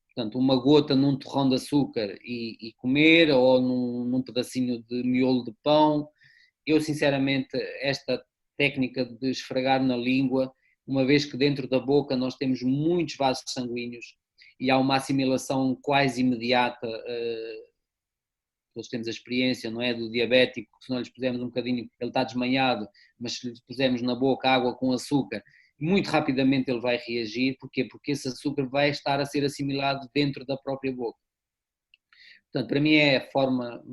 portanto, uma gota num torrão de açúcar e comer, ou num pedacinho de miolo de pão, Eu, sinceramente, esta técnica de esfregar na língua, uma vez que dentro da boca nós temos muitos vasos sanguíneos e há uma assimilação quase imediata, nós temos a experiência, não é, do diabético, se nós lhes pusermos um bocadinho, ele está desmaiado, mas se lhe pusermos na boca água com açúcar, muito rapidamente ele vai reagir. Porquê? Porque esse açúcar vai estar a ser assimilado dentro da própria boca. Portanto, para mim é a forma,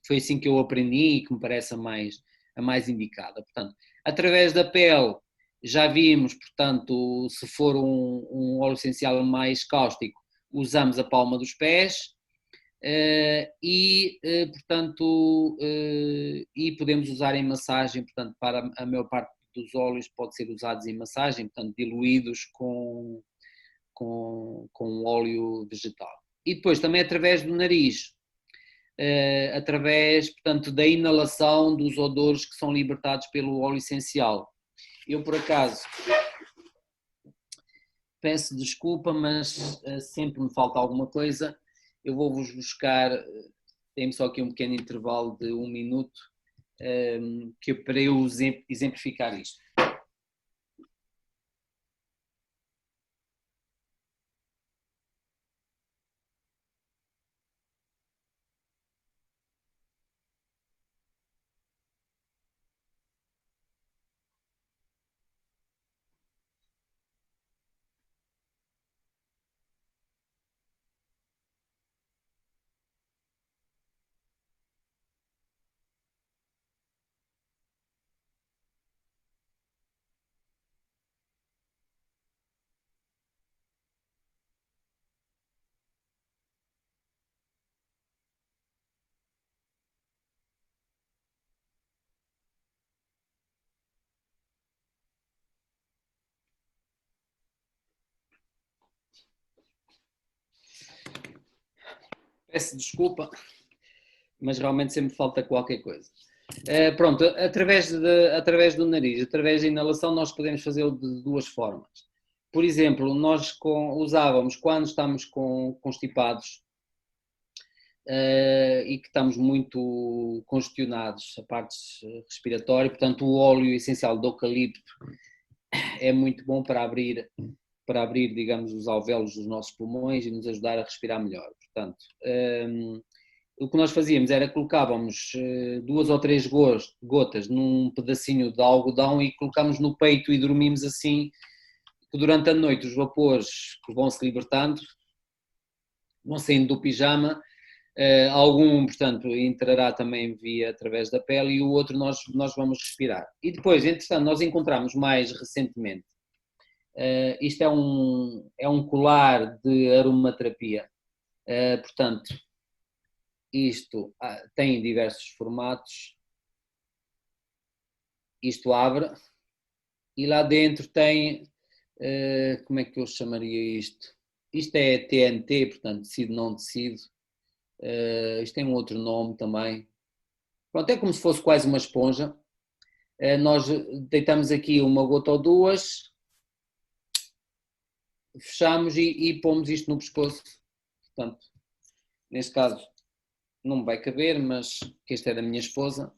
foi assim que eu aprendi e que me parece a mais indicada. Portanto, através da pele, já vimos, portanto, se for um óleo essencial mais cáustico, usamos a palma dos pés portanto, e podemos usar em massagem, portanto, para a maior parte dos óleos pode ser usados em massagem, portanto, diluídos com óleo vegetal. E depois também através do nariz, através, portanto, da inalação dos odores que são libertados pelo óleo essencial. Eu, por acaso, peço desculpa, mas sempre me falta alguma coisa. Eu vou-vos buscar, tem só aqui um pequeno intervalo de 1 minuto, para eu exemplificar isto. Peço desculpa, mas realmente sempre falta qualquer coisa. Pronto, através do nariz, através da inalação, nós podemos fazê-lo de 2 formas. Por exemplo, nós usávamos quando estamos constipados e que estamos muito congestionados, a parte respiratória, portanto o óleo essencial do eucalipto é muito bom para abrir, digamos, os alvéolos dos nossos pulmões e nos ajudar a respirar melhor. Portanto, o que nós fazíamos era colocávamos 2 ou 3 gotas num pedacinho de algodão e colocámos no peito e dormimos assim, que durante a noite os vapores vão se libertando, vão saindo do pijama, algum, portanto, entrará também através da pele e o outro nós vamos respirar. E depois, entretanto, nós encontramos mais recentemente, isto é um colar de aromaterapia, portanto, isto tem diversos formatos, isto abre e lá dentro tem, como é que eu chamaria isto? Isto é TNT, portanto, tecido não tecido, isto tem um outro nome também. Pronto, é como se fosse quase uma esponja. Nós deitamos aqui 1 gota ou 2, fechamos e pomos isto no pescoço. Portanto, neste caso não me vai caber, mas que este é da minha esposa.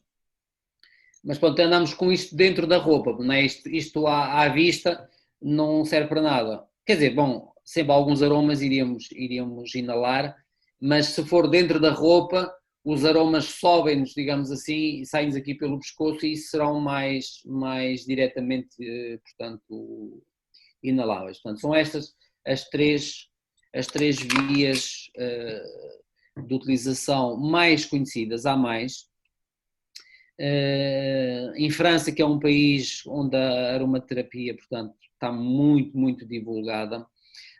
Mas pronto, andamos com isto dentro da roupa, não é? Isto à vista não serve para nada. Quer dizer, bom, sempre alguns aromas iríamos inalar, mas se for dentro da roupa, os aromas sobem-nos, digamos assim, e saem-nos aqui pelo pescoço e serão mais diretamente, portanto, inaláveis. Portanto, são estas as três vias de utilização mais conhecidas. Há mais. Em França, que é um país onde a aromaterapia, portanto, está muito, muito divulgada,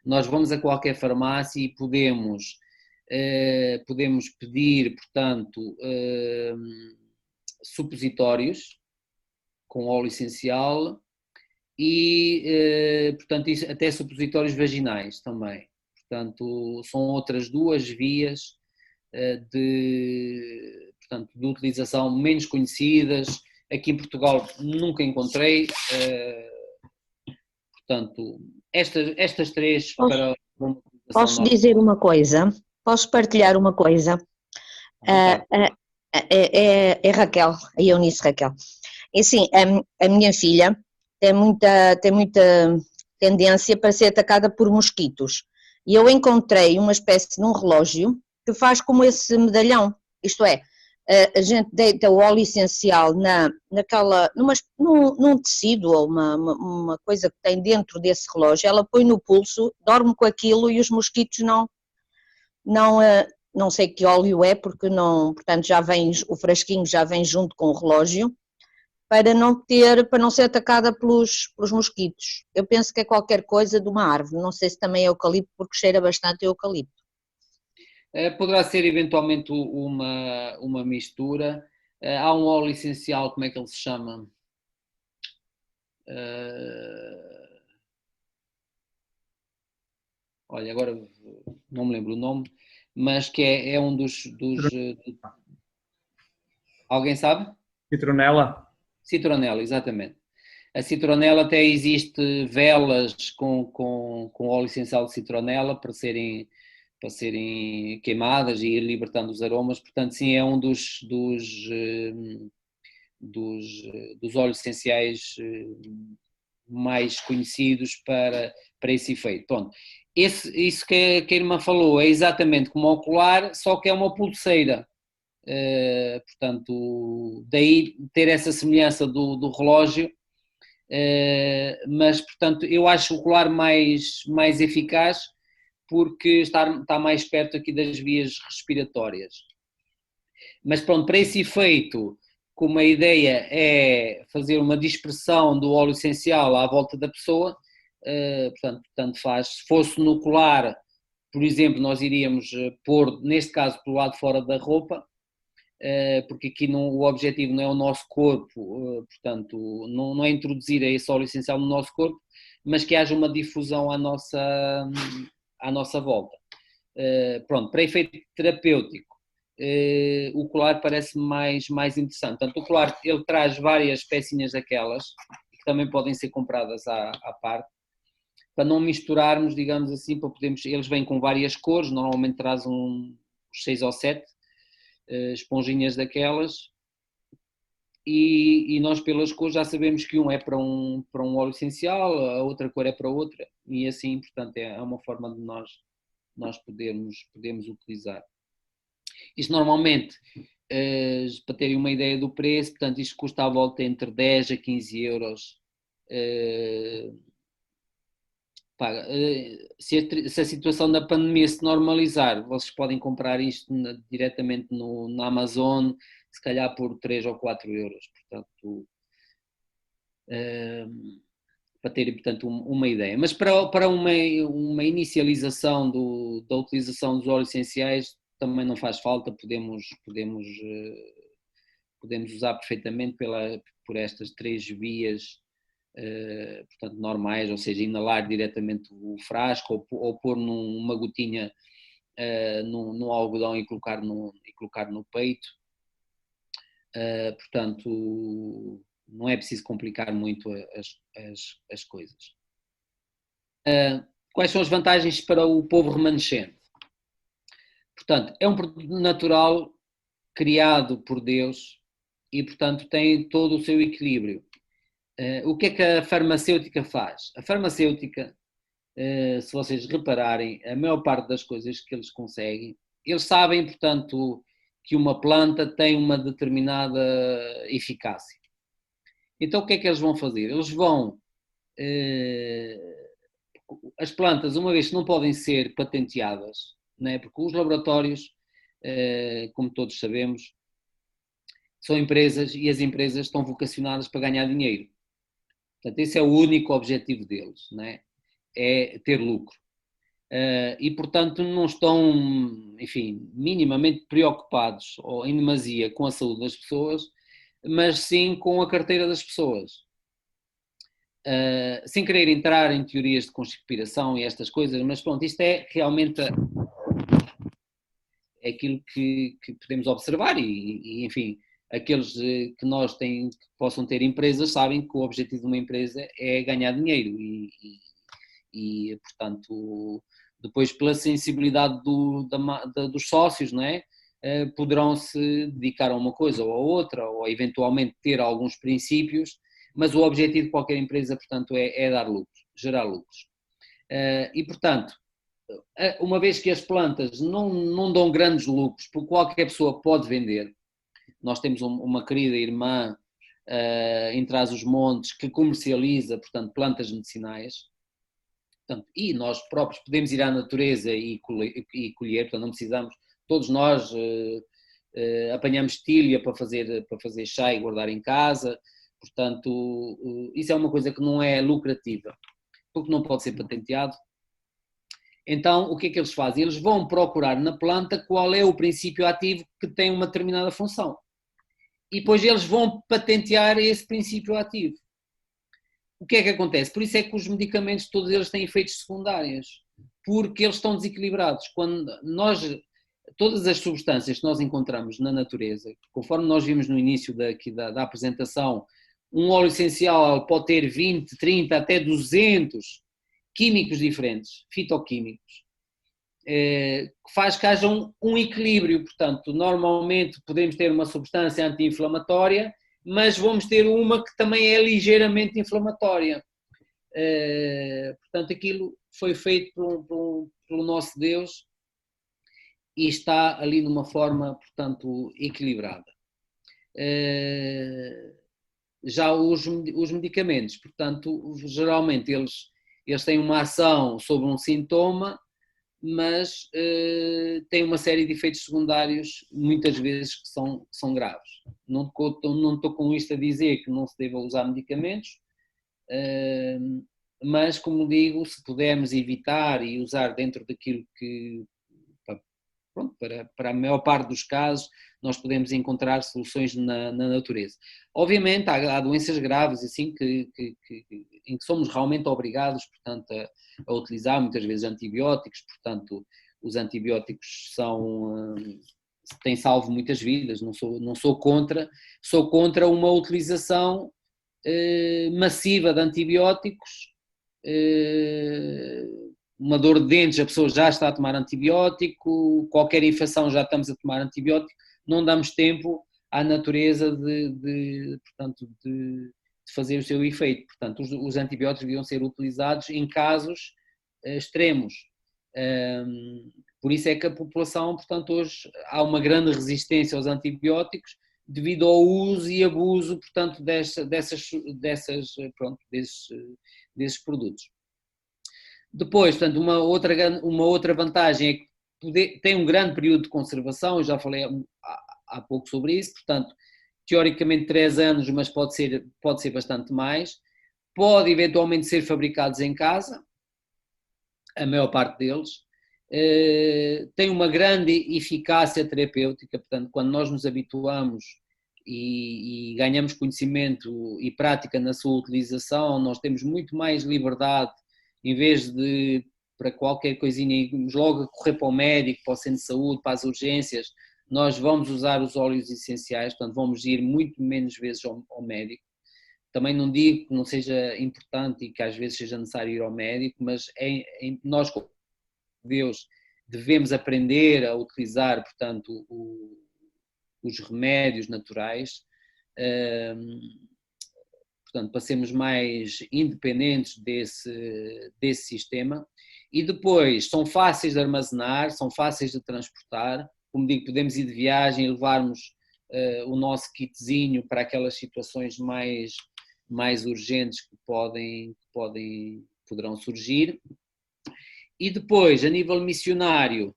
nós vamos a qualquer farmácia e podemos pedir, portanto, supositórios com óleo essencial e, portanto, até supositórios vaginais também. Portanto, são outras 2 vias de utilização menos conhecidas. Aqui em Portugal nunca encontrei. Portanto, estas 3 para uma utilização Posso normal. dizer uma coisa? Posso partilhar uma coisa? É Raquel, a Eunice Raquel. E assim, a minha filha tem muita tendência para ser atacada por mosquitos. E eu encontrei uma espécie de um relógio que faz como esse medalhão, isto é, a gente deita o óleo essencial num tecido ou uma coisa que tem dentro desse relógio, ela põe no pulso, dorme com aquilo e os mosquitos não sei que óleo é, porque não, portanto o frasquinho já vem junto com o relógio, para não ser atacada pelos mosquitos. Eu penso que é qualquer coisa de uma árvore, não sei se também é eucalipto, porque cheira bastante eucalipto. Poderá ser eventualmente uma mistura. Há um óleo essencial, como é que ele se chama? Olha, agora não me lembro o nome, mas que é um dos alguém sabe? Citronela. Citronela, exatamente. A citronela, até existe velas com óleo essencial de citronela para serem queimadas e ir libertando os aromas. Portanto, sim, é um dos óleos essenciais mais conhecidos para esse efeito. Pronto. Isso que a irmã falou é exatamente como o colar, só que é uma pulseira. Portanto, daí ter essa semelhança do relógio, mas, portanto, eu acho o colar mais eficaz porque está mais perto aqui das vias respiratórias. Mas pronto, para esse efeito, como a ideia é fazer uma dispersão do óleo essencial à volta da pessoa, portanto, tanto faz. Se fosse no colar, por exemplo, nós iríamos pôr, neste caso, pelo lado de fora da roupa, porque aqui o objetivo não é o nosso corpo, portanto, não é introduzir esse óleo essencial no nosso corpo, mas que haja uma difusão à nossa volta. Pronto, para efeito terapêutico, o colar parece-me mais interessante. Portanto, o colar, ele traz várias pecinhas daquelas, que também podem ser compradas à parte, para não misturarmos, digamos assim, eles vêm com várias cores, normalmente traz uns 6 ou 7 esponjinhas daquelas, e nós pelas cores já sabemos que um é para um óleo essencial, a outra cor é para outra, e assim, portanto, é uma forma de nós podermos utilizar. Isto normalmente, para terem uma ideia do preço, portanto, isto custa à volta entre 10 a 15 euros. Se a situação da pandemia se normalizar, vocês podem comprar isto diretamente na Amazon, se calhar por 3 ou 4 euros, portanto, para terem, portanto, uma ideia. Mas para uma inicialização da utilização dos óleos essenciais também não faz falta, podemos usar perfeitamente por estas 3 vias, portanto, normais, ou seja, inalar diretamente o frasco ou pôr numa gotinha no algodão e colocar no peito. Portanto, não é preciso complicar muito as coisas. Quais são as vantagens para o povo remanescente? Portanto, é um produto natural criado por Deus e, portanto, tem todo o seu equilíbrio. O que é que a farmacêutica faz? A farmacêutica, se vocês repararem, a maior parte das coisas que eles conseguem, eles sabem, portanto, que uma planta tem uma determinada eficácia. Então o que é que eles vão fazer? Eles vão... as plantas, uma vez que não podem ser patenteadas, né, porque os laboratórios, como todos sabemos, são empresas e as empresas estão vocacionadas para ganhar dinheiro. Portanto, esse é o único objetivo deles, né? É ter lucro. E, portanto, não estão, enfim, minimamente preocupados ou em demasia com a saúde das pessoas, mas sim com a carteira das pessoas. Sem querer entrar em teorias de conspiração e estas coisas, mas pronto, isto é realmente aquilo que podemos observar e enfim, aqueles que possam ter empresas sabem que o objetivo de uma empresa é ganhar dinheiro e portanto, depois pela sensibilidade dos sócios, não é? poderão se dedicar a uma coisa ou a outra, ou eventualmente ter alguns princípios, mas o objetivo de qualquer empresa, portanto, é dar lucros, gerar lucros. E, portanto, uma vez que as plantas não dão grandes lucros, porque qualquer pessoa pode vender, nós temos uma querida irmã em Trás-os-Montes que comercializa, portanto, plantas medicinais, portanto, e nós próprios podemos ir à natureza e colher, portanto, não precisamos, todos nós apanhamos tília para fazer chá e guardar em casa, portanto, isso é uma coisa que não é lucrativa, porque não pode ser patenteado. Então, o que é que eles fazem? Eles vão procurar na planta qual é o princípio ativo que tem uma determinada função. E depois eles vão patentear esse princípio ativo. O que é que acontece? Por isso é que os medicamentos, todos eles têm efeitos secundários, porque eles estão desequilibrados. Quando todas as substâncias que nós encontramos na natureza, conforme nós vimos no início da apresentação, um óleo essencial pode ter 20, 30, até 200 químicos diferentes, fitoquímicos, que faz que haja um equilíbrio. Portanto, normalmente podemos ter uma substância anti-inflamatória, mas vamos ter uma que também é ligeiramente inflamatória. Portanto, aquilo foi feito pelo nosso Deus e está ali numa forma, portanto, equilibrada. Já os medicamentos, portanto, geralmente eles têm uma ação sobre um sintoma, mas têm uma série de efeitos secundários, muitas vezes, que são graves. Não estou com isto a dizer que não se deva usar medicamentos, mas, como digo, se pudermos evitar e usar dentro daquilo que, pronto, para a maior parte dos casos, nós podemos encontrar soluções na natureza. Obviamente há doenças graves assim em que somos realmente obrigados, portanto, a utilizar muitas vezes antibióticos, portanto os antibióticos têm salvo muitas vidas, não sou contra, sou contra uma utilização massiva de antibióticos, uma dor de dentes, a pessoa já está a tomar antibiótico, qualquer infecção já estamos a tomar antibiótico, não damos tempo à natureza de fazer o seu efeito. Portanto, os antibióticos deviam ser utilizados em casos extremos. Por isso é que a população, portanto, hoje há uma grande resistência aos antibióticos devido ao uso e abuso, portanto, desses produtos. Depois, portanto, uma outra vantagem é que tem um grande período de conservação, eu já falei há pouco sobre isso, portanto, teoricamente 3 anos, mas pode ser bastante mais, pode eventualmente ser fabricados em casa, a maior parte deles, tem uma grande eficácia terapêutica, portanto, quando nós nos habituamos e ganhamos conhecimento e prática na sua utilização, nós temos muito mais liberdade, em vez de para qualquer coisinha irmos logo a correr para o médico, para o centro de saúde, para as urgências, nós vamos usar os óleos essenciais, portanto vamos ir muito menos vezes ao médico. Também não digo que não seja importante e que às vezes seja necessário ir ao médico, mas nós, como Deus, devemos aprender a utilizar, portanto, os remédios naturais, portanto, para sermos mais independentes desse sistema. E depois, são fáceis de armazenar, são fáceis de transportar. Como digo, podemos ir de viagem e levarmos o nosso kitzinho para aquelas situações mais urgentes que poderão surgir. E depois, a nível missionário,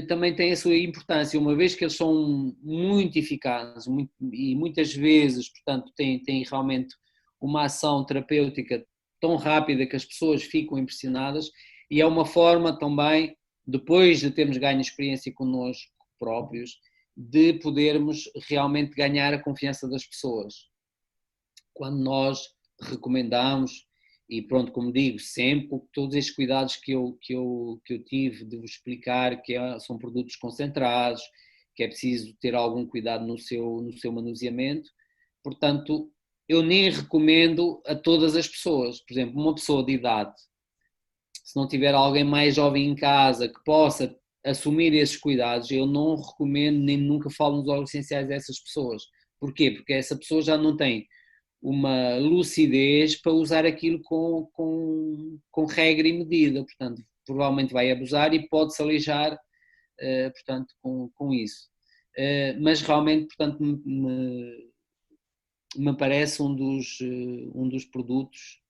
também tem a sua importância, uma vez que eles são muito eficazes e muitas vezes, portanto, têm realmente uma ação terapêutica tão rápida que as pessoas ficam impressionadas, e é uma forma também, depois de termos ganho experiência connosco próprios, de podermos realmente ganhar a confiança das pessoas. Quando nós recomendamos, e pronto, como digo, sempre com todos estes cuidados que eu tive de vos explicar, que são produtos concentrados, que é preciso ter algum cuidado no seu manuseamento, portanto, eu nem recomendo a todas as pessoas. Por exemplo, uma pessoa de idade, se não tiver alguém mais jovem em casa que possa assumir esses cuidados, eu não recomendo nem nunca falo nos óleos essenciais a essas pessoas. Porquê? Porque essa pessoa já não tem uma lucidez para usar aquilo com regra e medida, portanto, provavelmente vai abusar e pode-se aleijar, portanto, com isso. Mas realmente, portanto, me parece um dos produtos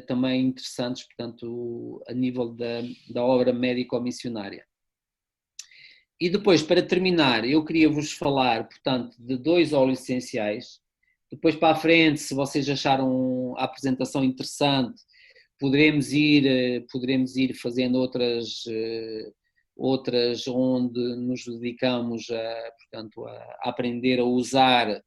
também interessantes, portanto, a nível da obra médico-missionária. E depois, para terminar, eu queria vos falar, portanto, de 2 óleos essenciais. Depois para a frente, se vocês acharam a apresentação interessante, poderemos ir fazendo outras onde nos dedicamos portanto, a aprender a usar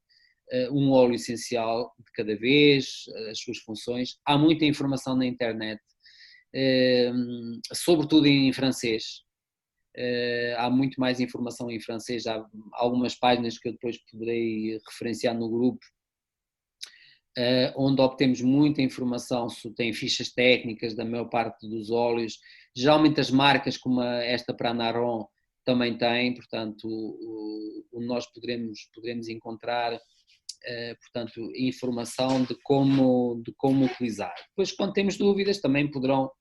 um óleo essencial de cada vez, as suas funções. Há muita informação na internet, sobretudo em francês. Há muito mais informação em francês, há algumas páginas que eu depois poderei referenciar no grupo, onde obtemos muita informação, tem fichas técnicas da maior parte dos óleos. Geralmente as marcas como esta Pranarom também têm, portanto, nós poderemos encontrar, portanto, informação de como utilizar. Depois, quando temos dúvidas, também poderão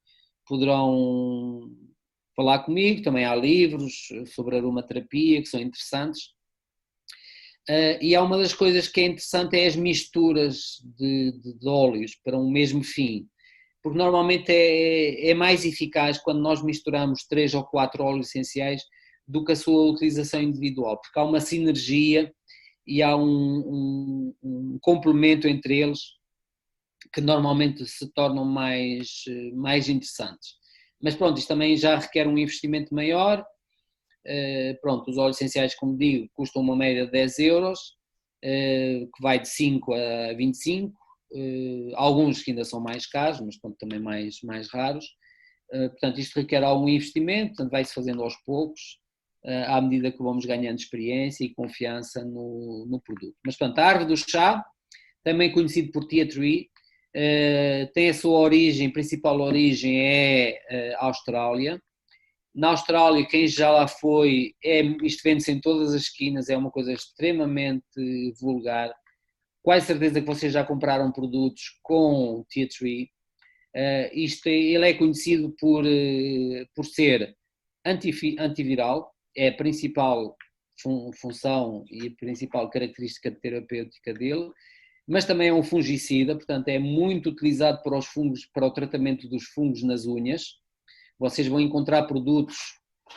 falar comigo, também há livros sobre aromaterapia que são interessantes. E há uma das coisas que é interessante é as misturas de óleos para um mesmo fim, porque normalmente é mais eficaz quando nós misturamos 3 ou 4 óleos essenciais do que a sua utilização individual, porque há uma sinergia e há um complemento entre eles que normalmente se tornam mais interessantes. Mas pronto, isto também já requer um investimento maior. Pronto, os óleos essenciais, como digo, custam uma média de 10 euros, que vai de 5 a 25, alguns que ainda são mais caros, mas pronto, também mais raros. Portanto, isto requer algum investimento, portanto vai-se fazendo aos poucos, à medida que vamos ganhando experiência e confiança no produto. Mas portanto, a árvore do chá, também conhecido por Tea Tree, tem a sua principal origem é a Austrália. Na Austrália, quem já lá foi, isto vende-se em todas as esquinas, é uma coisa extremamente vulgar. Quase certeza que vocês já compraram produtos com Tea Tree. Ele é conhecido por ser antiviral, é a principal função e a principal característica terapêutica dele, mas também é um fungicida, portanto é muito utilizado para os fungos, para o tratamento dos fungos nas unhas. Vocês vão encontrar produtos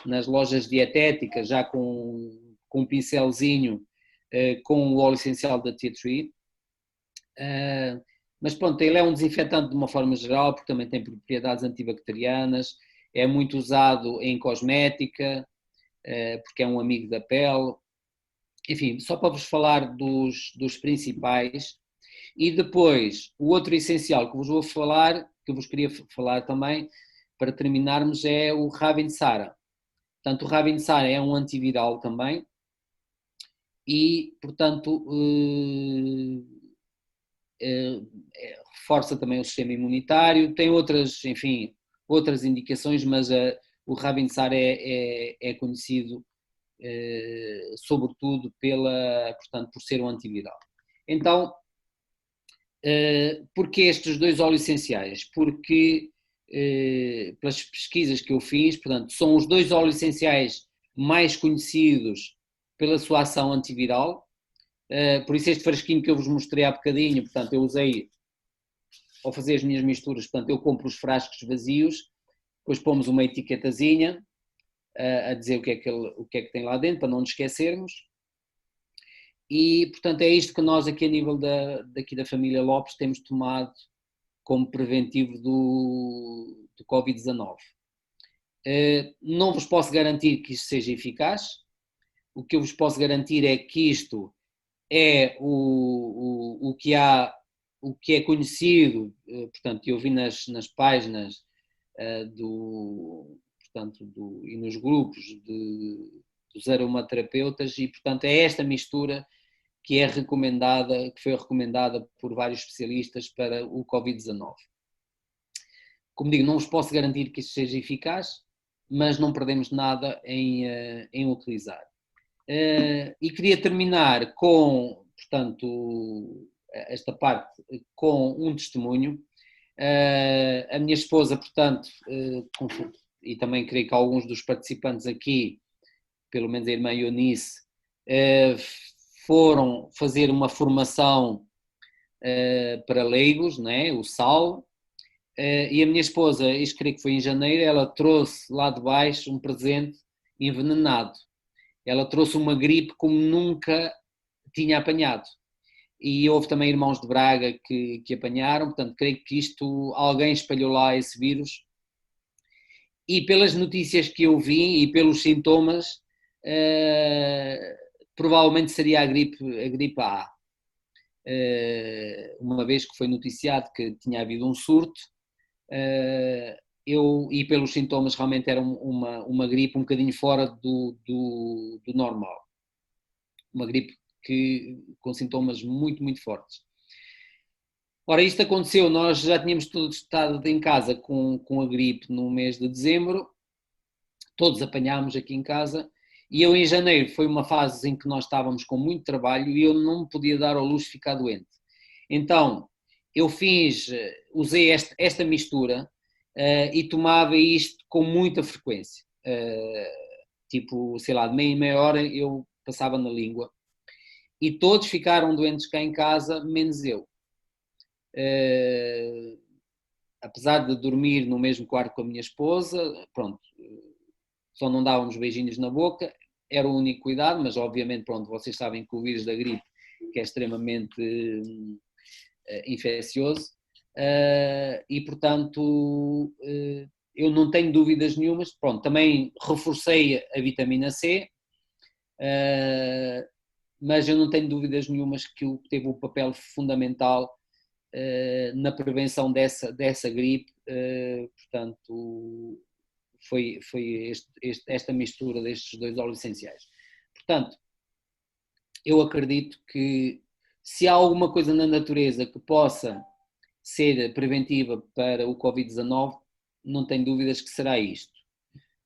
nas lojas dietéticas já com um pincelzinho com o óleo essencial da Tea Tree. Mas pronto, ele é um desinfetante de uma forma geral, porque também tem propriedades antibacterianas, é muito usado em cosmética, porque é um amigo da pele. Enfim, só para vos falar dos principais. E depois, o outro essencial que vos vou falar, que eu vos queria falar também, para terminarmos, é o Ravinsara. Portanto, o Ravinsara é um antiviral também e, portanto, reforça também o sistema imunitário. Tem outras, enfim, outras indicações, mas o Ravinsara é conhecido sobretudo portanto, por ser um antiviral. Então, porquê estes 2 óleos essenciais? Porque pelas pesquisas que eu fiz, portanto, são os 2 óleos essenciais mais conhecidos pela sua ação antiviral, por isso este frasquinho que eu vos mostrei há bocadinho, portanto, eu usei ao fazer as minhas misturas, portanto, eu compro os frascos vazios, depois pomos uma etiquetazinha a dizer o que é que tem lá dentro, para não nos esquecermos. E, portanto, é isto que nós aqui a nível daqui da família Lopes temos tomado como preventivo do Covid-19. Não vos posso garantir que isto seja eficaz. O que eu vos posso garantir é que isto é o que é conhecido, portanto, eu vi nas páginas e nos grupos dos aromaterapeutas e, portanto, é esta mistura que foi recomendada por vários especialistas para o Covid-19. Como digo, não vos posso garantir que isto seja eficaz, mas não perdemos nada em utilizar. E queria terminar com, portanto, esta parte com um testemunho. A minha esposa, portanto, e também creio que alguns dos participantes aqui, pelo menos a irmã Eunice, foram fazer uma formação para leigos, né, o SAL, e a minha esposa, isto creio que foi em janeiro, ela trouxe lá de baixo um presente envenenado. Ela trouxe uma gripe como nunca tinha apanhado. E houve também irmãos de Braga que apanharam, portanto, creio que alguém espalhou lá esse vírus. E pelas notícias que eu vi e pelos sintomas, provavelmente seria a gripe A. Uma vez que foi noticiado que tinha havido um surto, e pelos sintomas realmente era uma gripe um bocadinho fora do normal. Uma gripe com sintomas muito, muito fortes. Ora, isto aconteceu, nós já tínhamos todos estado em casa com a gripe no mês de dezembro, todos apanhámos aqui em casa, e eu em janeiro foi uma fase em que nós estávamos com muito trabalho e eu não me podia dar ao luxo de ficar doente. Então, eu usei esta mistura e tomava isto com muita frequência. Tipo, sei lá, de meia em meia hora eu passava na língua. E todos ficaram doentes cá em casa, menos eu. Apesar de dormir no mesmo quarto com a minha esposa, pronto, só não dávamos beijinhos na boca, era o único cuidado, mas obviamente, pronto, vocês sabem que o vírus da gripe, que é extremamente infeccioso, e portanto eu não tenho dúvidas nenhumas, pronto, também reforcei a vitamina C, mas eu não tenho dúvidas nenhumas que teve um papel fundamental na prevenção dessa gripe, portanto foi esta mistura destes dois óleos essenciais. Portanto, eu acredito que se há alguma coisa na natureza que possa ser preventiva para o Covid-19, não tenho dúvidas que será isto.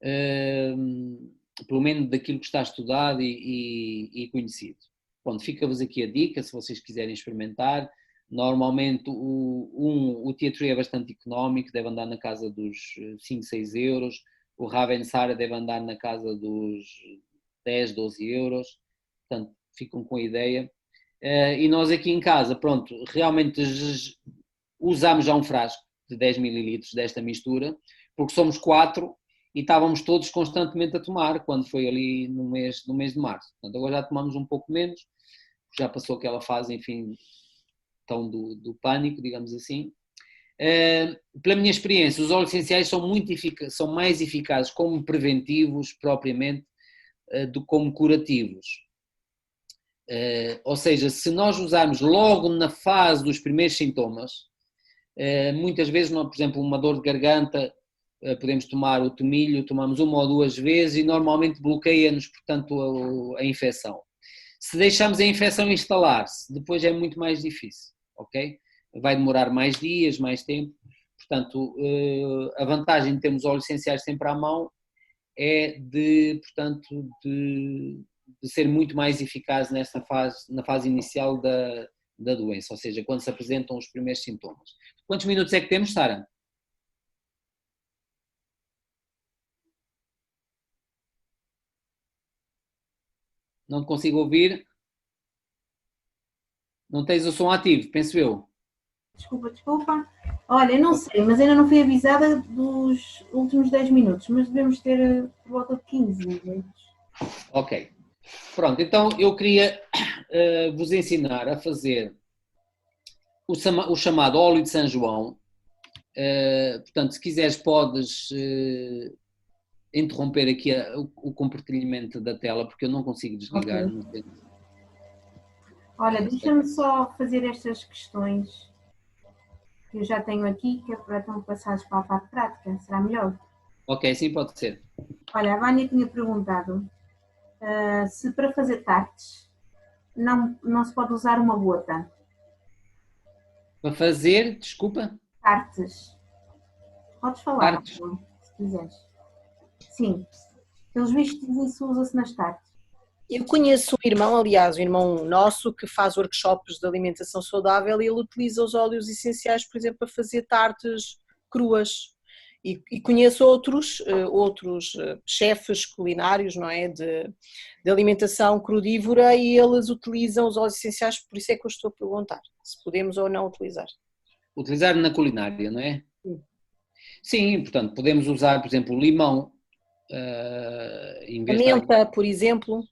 Pelo menos daquilo que está estudado e conhecido. Pronto, fica-vos aqui a dica, se vocês quiserem experimentar. Normalmente o tea tree é bastante económico, deve andar na casa dos 5, 6 euros, o Ravensara deve andar na casa dos 10, 12 euros, portanto ficam com a ideia. E nós aqui em casa, pronto, realmente usamos já um frasco de 10 mililitros desta mistura, porque somos 4 e estávamos todos constantemente a tomar, quando foi ali no mês de março. Portanto, agora já tomamos um pouco menos, já passou aquela fase, enfim, tão do pânico, digamos assim. Pela minha experiência, os óleos essenciais são mais eficazes como preventivos, propriamente, do que como curativos. Ou seja, se nós usarmos logo na fase dos primeiros sintomas, muitas vezes, por exemplo, uma dor de garganta, podemos tomar o tomilho, tomamos 1 ou 2 vezes e normalmente bloqueia-nos, portanto, a infecção. Se deixamos a infecção instalar-se, depois é muito mais difícil, ok? Vai demorar mais dias, mais tempo. Portanto, a vantagem de termos óleos essenciais sempre à mão é de ser muito mais eficaz na fase inicial da doença, ou seja, quando se apresentam os primeiros sintomas. Quantos minutos é que temos, Sara? Não te consigo ouvir. Não tens o som ativo, penso eu. Desculpa. Olha, não sei, mas ainda não fui avisada dos últimos 10 minutos, mas devemos ter por volta de 15 minutos. Ok. Pronto, então eu queria vos ensinar a fazer o chamado óleo de São João. Portanto, se quiseres podes interromper aqui o compartilhamento da tela, porque eu não consigo desligar. Okay. Olha, deixa-me só fazer estas questões que eu já tenho aqui, que é para então passares para a parte prática. Será melhor? Ok, sim, pode ser. Olha, a Vânia tinha perguntado se para fazer tartes não se pode usar uma gota. Para fazer, desculpa? Tartes. Podes falar, Tartes. se quiseres. Sim, pelos vistos isso usa-se nas tartes. Eu conheço um irmão, aliás, um irmão nosso, que faz workshops de alimentação saudável e ele utiliza os óleos essenciais, por exemplo, para fazer tartes cruas. E conheço outros chefes culinários, não é, de alimentação crudívora e eles utilizam os óleos essenciais, por isso é que eu estou a perguntar se podemos ou não utilizar. Utilizar na culinária, não é? Sim. Sim, portanto, podemos usar, por exemplo, o limão. Em A vez de menta, por exemplo,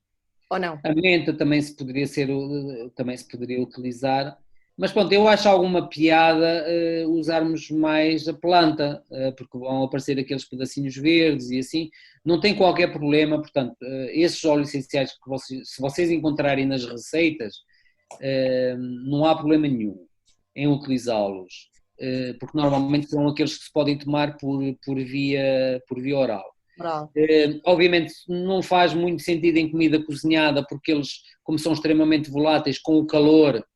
ou não? a menta também se poderia utilizar, mas pronto, eu acho alguma piada usarmos mais a planta, porque vão aparecer aqueles pedacinhos verdes e assim, não tem qualquer problema, portanto, esses óleos essenciais que se vocês encontrarem nas receitas, não há problema nenhum em utilizá-los, porque normalmente são aqueles que se podem tomar por via oral. Moral. Obviamente não faz muito sentido em comida cozinhada porque eles, como são extremamente voláteis, com o calor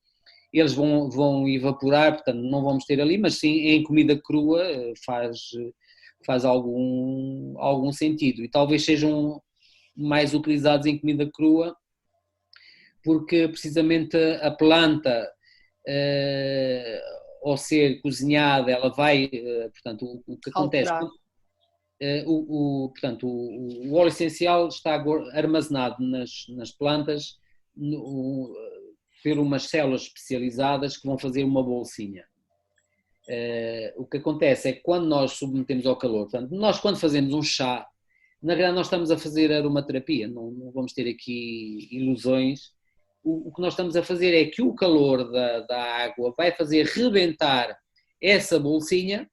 eles vão evaporar, portanto não vamos ter ali, mas sim em comida crua faz algum sentido e talvez sejam mais utilizados em comida crua porque precisamente a planta ao ser cozinhada ela vai, portanto o que acontece... Portanto, o óleo essencial está armazenado nas plantas por umas células especializadas que vão fazer uma bolsinha. O que acontece é que quando nós submetemos ao calor, portanto, nós quando fazemos um chá, na realidade nós estamos a fazer aromaterapia, não vamos ter aqui ilusões. O que nós estamos a fazer é que o calor da água vai fazer rebentar essa bolsinha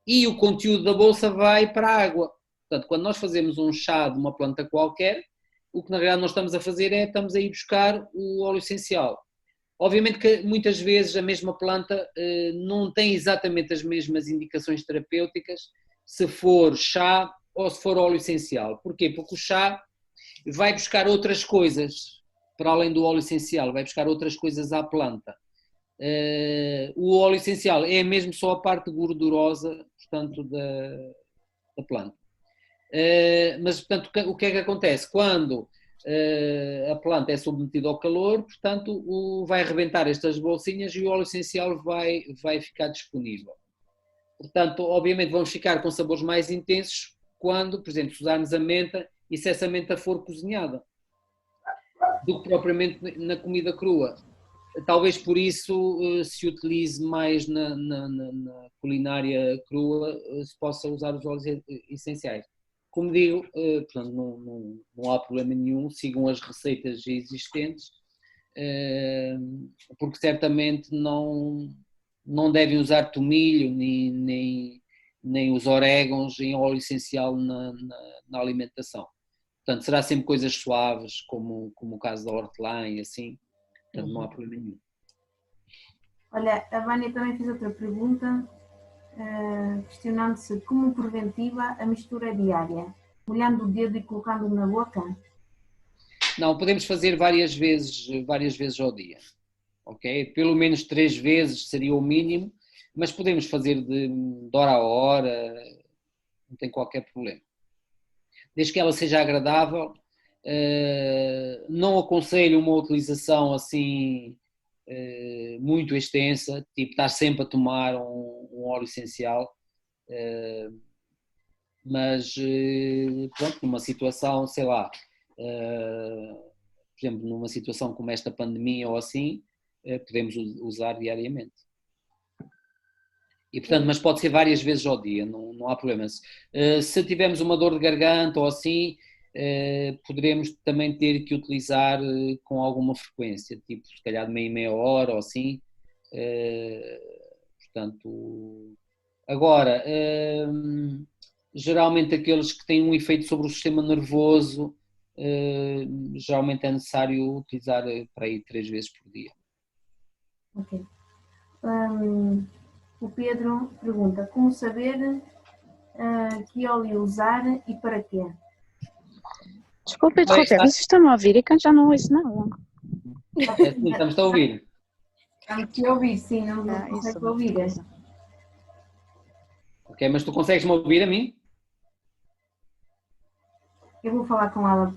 e o conteúdo da bolsa vai para a água. Portanto, quando nós fazemos um chá de uma planta qualquer, o que na realidade nós estamos a fazer é, estamos a ir buscar o óleo essencial. Obviamente que muitas vezes a mesma planta não tem exatamente as mesmas indicações terapêuticas se for chá ou se for óleo essencial. Porquê? Porque o chá vai buscar outras coisas, para além do óleo essencial, vai buscar outras coisas à planta. O óleo essencial é mesmo só a parte gordurosa, portanto, da planta. Mas, portanto, o que é que acontece? Quando a planta é submetida ao calor, portanto, vai arrebentar estas bolsinhas e o óleo essencial vai ficar disponível. Portanto, obviamente vamos ficar com sabores mais intensos quando, por exemplo, se usarmos a menta e se essa menta for cozinhada, do que propriamente na comida crua. Talvez por isso se utilize mais na culinária crua, se possa usar os óleos essenciais. Como digo, portanto, não há problema nenhum, sigam as receitas existentes, porque certamente não devem usar tomilho nem os orégãos em óleo essencial na alimentação. Portanto, será sempre coisas suaves, como o caso da hortelã e assim. Portanto, não há problema nenhum. Olha, a Vânia também fez outra pergunta, questionando-se como preventiva a mistura diária, molhando o dedo e colocando na boca? Não, podemos fazer várias vezes ao dia, ok? Pelo menos 3 vezes seria o mínimo, mas podemos fazer de hora a hora, não tem qualquer problema. Desde que ela seja agradável, não aconselho uma utilização assim muito extensa, tipo estar sempre a tomar um óleo essencial, mas pronto, numa situação, sei lá, por exemplo, numa situação como esta pandemia ou assim, podemos usar diariamente. E portanto, mas pode ser várias vezes ao dia, não há problema. Se tivermos uma dor de garganta ou assim, poderemos também ter que utilizar com alguma frequência, tipo se calhar de meia hora ou assim. Portanto, agora, geralmente aqueles que têm um efeito sobre o sistema nervoso, geralmente é necessário utilizar para aí 3 vezes por dia. Ok. O Pedro pergunta, como saber que óleo usar e para quê? Desculpa interromper, vocês estão a ouvir e que eu já não ouço nada. Sim, estamos a ouvir. Estamos a ouvir, sim, não consegue ouvir. Ok, mas tu consegues-me ouvir a mim? Eu vou falar com ela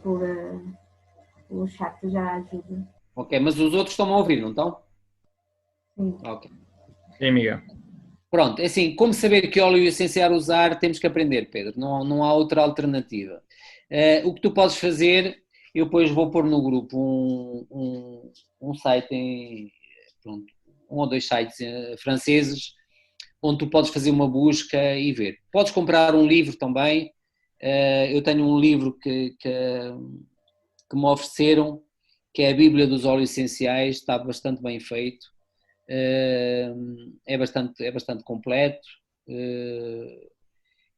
pelo chat, já ajudo. Ok, mas os outros estão a ouvir, não estão? Sim. Ok. Sim, Miguel. Pronto, é assim, como saber que óleo essencial usar, temos que aprender, Pedro, não há outra alternativa. O que tu podes fazer, eu depois vou pôr no grupo um site, pronto, um ou dois sites franceses, onde tu podes fazer uma busca e ver. Podes comprar um livro também, eu tenho um livro que me ofereceram, que é a Bíblia dos Óleos Essenciais, está bastante bem feito. É bastante completo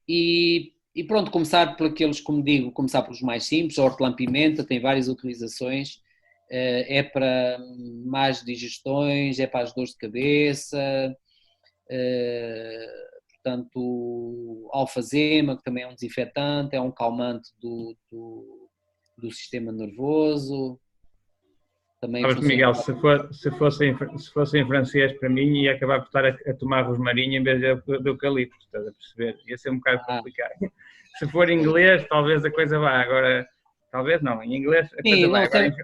e pronto, começar por aqueles, como digo, começar pelos mais simples. A hortelã-pimenta tem várias utilizações, é para más digestões, é para as dores de cabeça, portanto, alfazema, que também é um desinfetante, é um calmante do sistema nervoso. Também Sabes, funciona. Miguel, se fosse em francês, para mim, ia acabar por estar a tomar rosmarinho em vez de eucalipto, estás a perceber? Ia ser um bocado complicado. Se for em inglês, talvez a coisa vá. Agora, talvez não. Em inglês a coisa vai. Agora em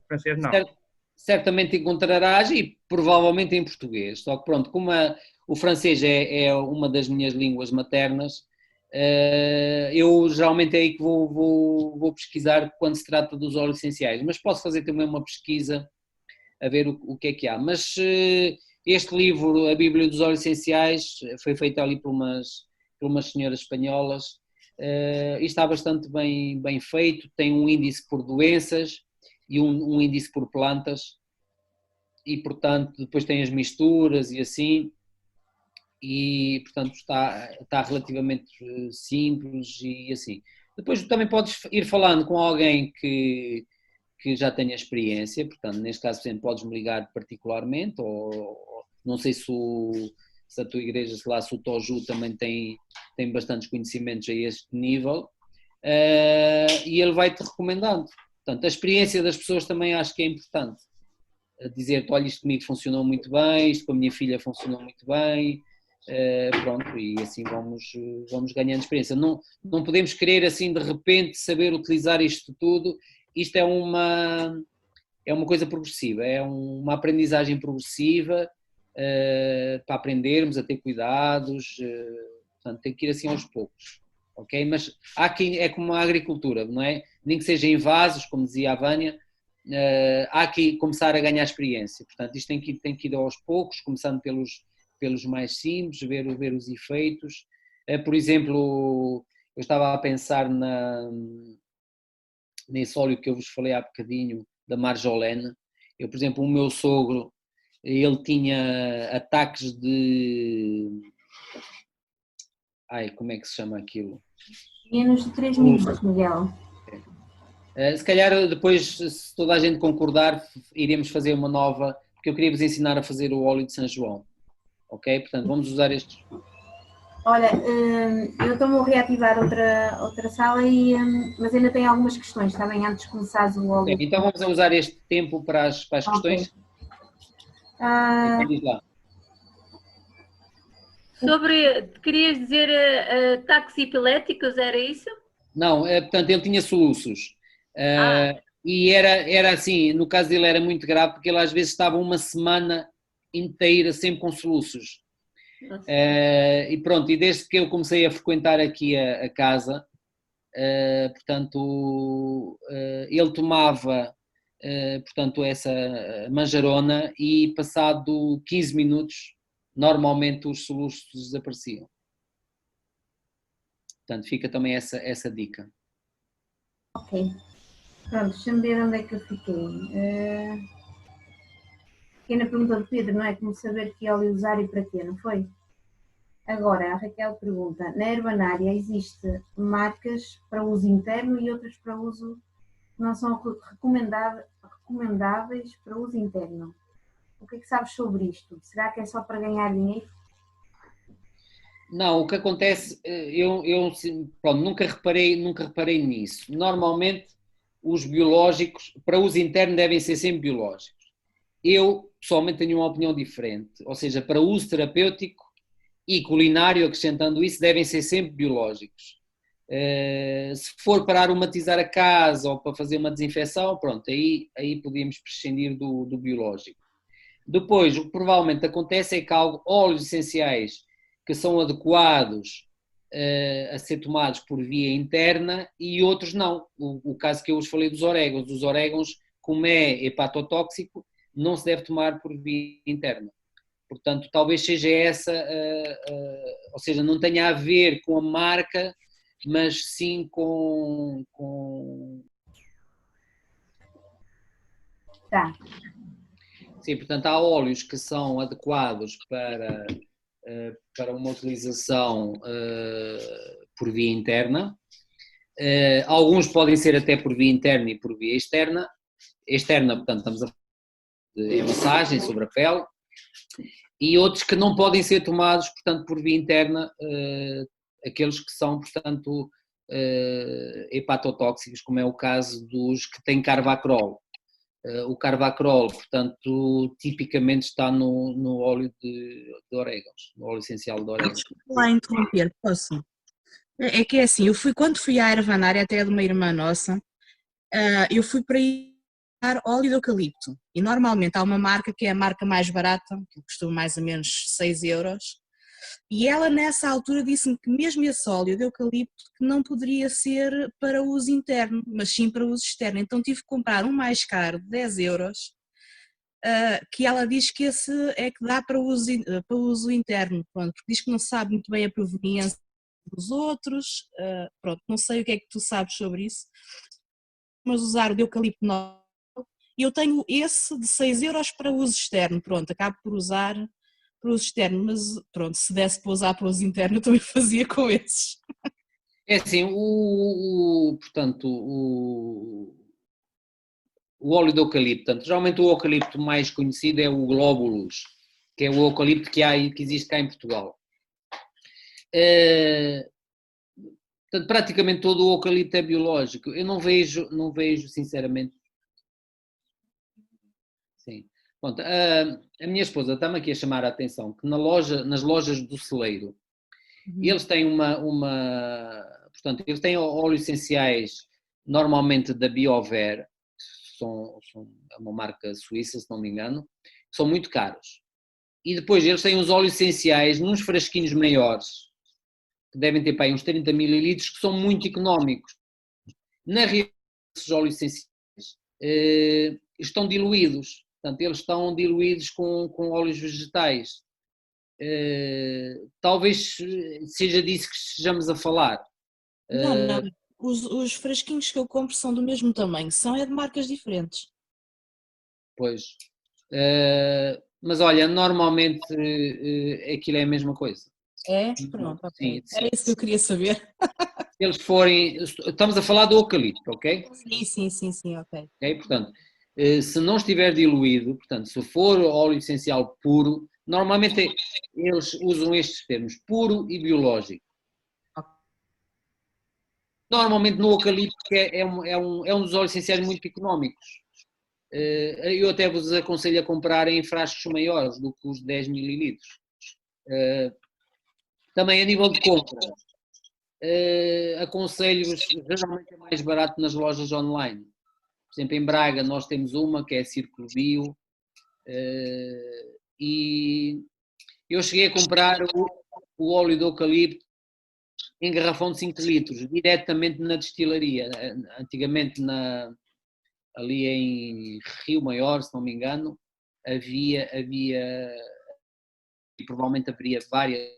francês não. Certamente encontrarás e provavelmente em português. Só que pronto, como o francês é uma das minhas línguas maternas, eu geralmente é aí que vou pesquisar quando se trata dos óleos essenciais, mas posso fazer também uma pesquisa a ver o que é que há. Mas este livro, A Bíblia dos Óleos Essenciais, foi feito ali por umas senhoras espanholas e está bastante bem feito, tem um índice por doenças e um índice por plantas e, portanto, depois tem as misturas e assim, e, portanto, está relativamente simples e assim. Depois também podes ir falando com alguém que já tenha experiência, portanto, neste caso, por exemplo, podes-me ligar particularmente, ou não sei se a tua igreja, se o Toju também tem bastantes conhecimentos a este nível, e ele vai-te recomendando. Portanto, a experiência das pessoas também acho que é importante. Dizer-te, olha, isto comigo funcionou muito bem, isto com a minha filha funcionou muito bem, pronto, e assim vamos ganhando experiência. Não podemos querer assim de repente saber utilizar isto tudo. Isto é uma coisa progressiva, é uma aprendizagem progressiva para aprendermos a ter cuidados, portanto tem que ir assim aos poucos, ok? Mas há quem, é como a agricultura, não é? Nem que seja em vasos, como dizia a Vânia, há que começar a ganhar experiência, portanto isto tem que ir aos poucos, começando pelos mais simples, ver os efeitos. Por exemplo, eu estava a pensar nesse óleo que eu vos falei há bocadinho, da marjolene. Eu, por exemplo, o meu sogro, ele tinha ataques de... como é que se chama aquilo? Menos de 3 minutos, Miguel. Se calhar depois, se toda a gente concordar, iremos fazer uma nova, porque eu queria vos ensinar a fazer o óleo de São João. Ok? Portanto, vamos usar estes. Olha, eu estou-me a reativar outra sala, mas ainda tenho algumas questões, está bem? Antes de começares o óleo. Okay, então vamos usar este tempo para as questões. Okay. Diz lá. Querias dizer ataques epiléticos, era isso? Não, portanto, ele tinha soluços. E era assim, no caso dele era muito grave, porque ele às vezes estava uma semana inteira sempre com soluços. E pronto, e desde que eu comecei a frequentar aqui a casa, portanto, ele tomava, portanto, essa manjarona e passado 15 minutos, normalmente os soluços desapareciam. Portanto, fica também essa dica. Ok. Pronto, deixa-me ver onde é que eu fiquei. Fiquei na pergunta do Pedro, não é? Como saber que óleo usar e para quê, não foi? Agora, a Raquel pergunta, na herbanária existe marcas para uso interno e outras para uso que não são recomendáveis para uso interno. O que é que sabes sobre isto? Será que é só para ganhar dinheiro? Não, o que acontece, eu pronto, nunca reparei nisso. Normalmente, os biológicos, para uso interno, devem ser sempre biológicos. Eu, pessoalmente, tenho uma opinião diferente. Ou seja, para uso terapêutico e culinário, acrescentando isso, devem ser sempre biológicos. Se for para aromatizar a casa ou para fazer uma desinfecção, pronto, aí podíamos prescindir do biológico. Depois, o que provavelmente acontece é que há óleos essenciais que são adequados a ser tomados por via interna e outros não. O caso que eu vos falei dos orégãos. Os orégãos, como é hepatotóxico, não se deve tomar por via interna. Portanto, talvez seja essa, ou seja, não tenha a ver com a marca, mas sim com... Tá. Sim, portanto, há óleos que são adequados para uma utilização por via interna. Alguns podem ser até por via interna e por via externa. Externa, portanto, estamos a falar de massagem sobre a pele. E outros que não podem ser tomados, portanto, por via interna, aqueles que são, portanto, hepatotóxicos, como é o caso dos que têm carvacrol. O carvacrol, portanto, tipicamente está no óleo de orégãos, no óleo essencial de orégãos. Desculpa lá interromper, posso? É que é assim, quando fui à ervanária, até de uma irmã nossa, eu fui para ir óleo de eucalipto e normalmente há uma marca que é a marca mais barata, que custou mais ou menos 6 euros, e ela nessa altura disse-me que mesmo esse óleo de eucalipto que não poderia ser para uso interno, mas sim para uso externo, então tive que comprar um mais caro, de 10 euros, que ela diz que esse é que dá para uso interno, pronto, porque diz que não sabe muito bem a proveniência dos outros, pronto, não sei o que é que tu sabes sobre isso, mas usar o de eucalipto normal, e eu tenho esse de 6 euros para uso externo, pronto, acabo por usar para uso externo, mas pronto, se desse para usar para uso interno eu também fazia com esses. É assim, portanto, o óleo de eucalipto, portanto, geralmente o eucalipto mais conhecido é o Globulus, que é o eucalipto que existe cá em Portugal. Portanto, praticamente todo o eucalipto é biológico. Eu não vejo sinceramente. Sim. Pronto, a minha esposa está-me aqui a chamar a atenção que nas lojas do celeiro, eles têm portanto, eles têm óleos essenciais normalmente da Biover, é uma marca suíça, se não me engano, que são muito caros. E depois eles têm os óleos essenciais nos frasquinhos maiores, que devem ter para aí uns 30 ml, que são muito económicos. Na realidade, esses óleos essenciais estão diluídos, portanto, eles estão diluídos com óleos vegetais. Talvez seja disso que estejamos a falar. Não, os frasquinhos que eu compro são do mesmo tamanho, são de marcas diferentes. Pois. Mas olha, normalmente aquilo é a mesma coisa. É? Pronto, ok. Sim. Era isso que eu queria saber. Se eles forem, estamos a falar do eucalipto, ok? Sim, ok. Ok? Portanto, se não estiver diluído, portanto, se for óleo essencial puro, normalmente eles usam estes termos, puro e biológico. Normalmente no eucalipto, que é um dos óleos essenciais muito económicos. Eu até vos aconselho a comprar em frascos maiores do que os 10 ml. Também a nível de compra, aconselho-vos, geralmente é mais barato nas lojas online. Por exemplo, em Braga nós temos uma que é a Círculo Bio, e eu cheguei a comprar o óleo de eucalipto em garrafão de 5 litros, diretamente na destilaria. Antigamente ali em Rio Maior, se não me engano, havia e provavelmente haveria várias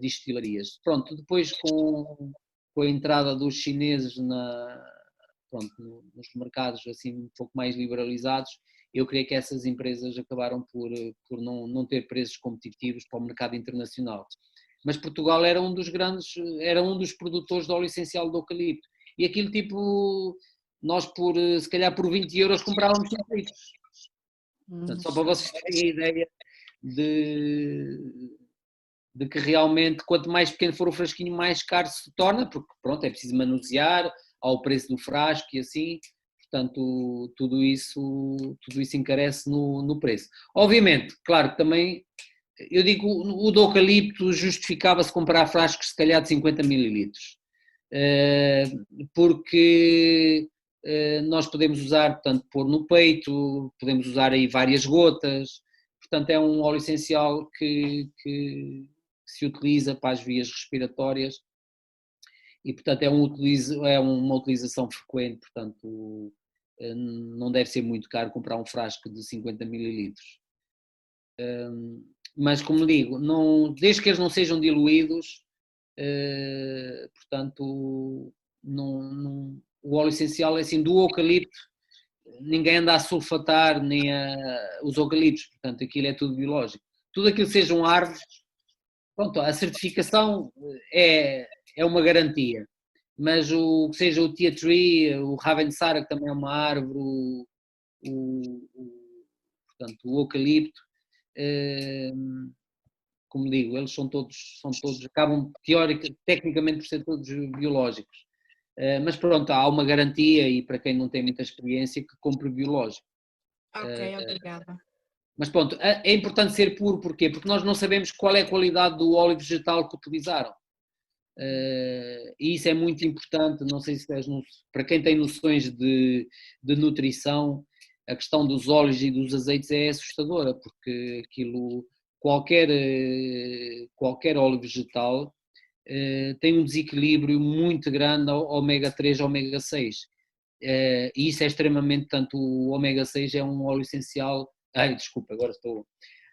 destilarias. Pronto, depois com a entrada dos chineses nos mercados assim um pouco mais liberalizados, eu creio que essas empresas acabaram por não ter preços competitivos para o mercado internacional. Mas Portugal era um dos produtores de óleo essencial de eucalipto. E aquilo tipo, nós se calhar por 20 euros comprávamos 5 litros. Portanto, só para vocês terem a ideia de que realmente quanto mais pequeno for o frasquinho, mais caro se torna, porque pronto, é preciso manusear ao preço do frasco e assim, portanto tudo isso encarece no preço. Obviamente, claro que também, eu digo, o do eucalipto justificava-se comprar frascos se calhar de 50 ml. porque nós podemos usar, portanto, pôr no peito, podemos usar aí várias gotas, portanto é um óleo essencial que se utiliza para as vias respiratórias e, portanto, é uma utilização frequente, portanto, não deve ser muito caro comprar um frasco de 50 mililitros. Mas, como digo, desde que eles não sejam diluídos, portanto, o óleo essencial é assim, do eucalipto, ninguém anda a sulfatar nem os eucaliptos, portanto, aquilo é tudo biológico. Tudo aquilo que sejam árvores, pronto, a certificação é uma garantia, mas o que seja o tea tree, o Ravensara, que também é uma árvore, portanto, o eucalipto, como digo, eles são todos acabam tecnicamente por ser todos biológicos. Mas pronto, há uma garantia e para quem não tem muita experiência que compre biológico. Ok, obrigada. Mas pronto, é importante ser puro, porquê? Porque nós não sabemos qual é a qualidade do óleo vegetal que utilizaram. E isso é muito importante, não sei se para quem tem noções de nutrição, a questão dos óleos e dos azeites é assustadora, porque aquilo, qualquer óleo vegetal tem um desequilíbrio muito grande ao ômega 3, ômega 6. E isso é extremamente, tanto o ômega 6 é um óleo essencial, desculpa, agora estou,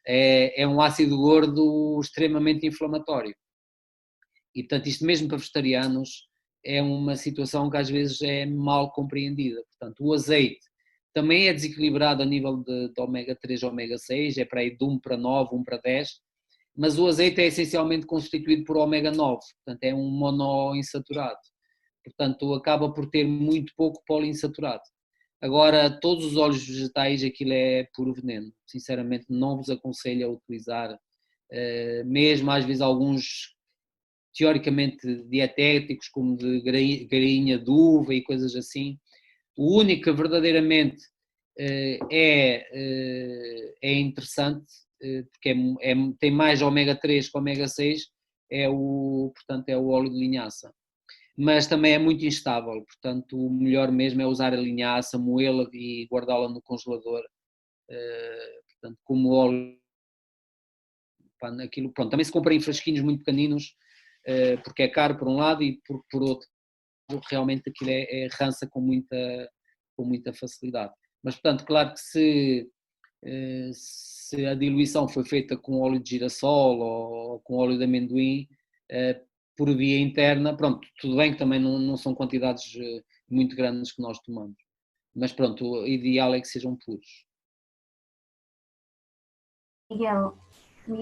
é um ácido gordo extremamente inflamatório. E, portanto, isto mesmo para vegetarianos é uma situação que às vezes é mal compreendida. Portanto, o azeite também é desequilibrado a nível de ômega 3 e ômega 6, é para ir de 1 para 9, 1 para 10, mas o azeite é essencialmente constituído por ômega 9, portanto é um monoinsaturado. Portanto, acaba por ter muito pouco poliinsaturado. Agora, todos os óleos vegetais, aquilo é puro veneno. Sinceramente, não vos aconselho a utilizar, mesmo às vezes alguns teoricamente dietéticos, como de grainha de uva e coisas assim. O único que verdadeiramente é interessante, porque tem mais ômega 3 que ômega 6, portanto, é o óleo de linhaça. Mas também é muito instável, portanto o melhor mesmo é usar a linhaça, moê-la e guardá-la no congelador, portanto, como óleo. Aquilo, pronto, também se compra em frasquinhos muito pequeninos, porque é caro por um lado e por outro, realmente aquilo é rança com muita facilidade. Mas, portanto, claro que se a diluição foi feita com óleo de girassol ou com óleo de amendoim, por via interna, pronto, tudo bem que também não são quantidades muito grandes que nós tomamos. Mas pronto, o ideal é que sejam puros. Miguel,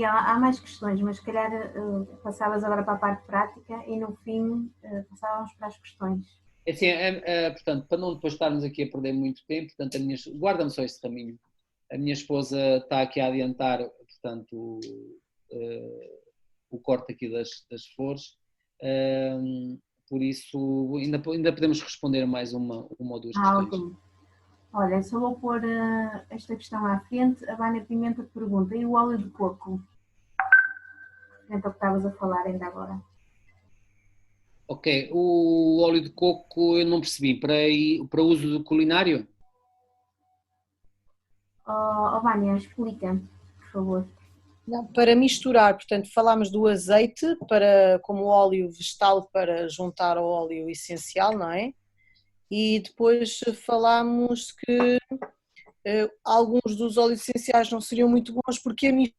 há mais questões, mas se calhar passavas agora para a parte prática e no fim passávamos para as questões. Assim, portanto, para não depois estarmos aqui a perder muito tempo, portanto, guarda-me só este caminho. A minha esposa está aqui a adiantar, portanto, o corte aqui das flores, por isso ainda podemos responder mais uma ou duas questões. Ok. Olha, só vou pôr esta questão à frente. A Vânia Pimenta pergunta, e o óleo de coco? Então, o que estavas a falar ainda agora. Ok, o óleo de coco eu não percebi, para uso culinário? Vânia, explica, por favor. Não, para misturar, portanto, falámos do azeite como óleo vegetal para juntar ao óleo essencial, não é? E depois falámos que alguns dos óleos essenciais não seriam muito bons porque a mistura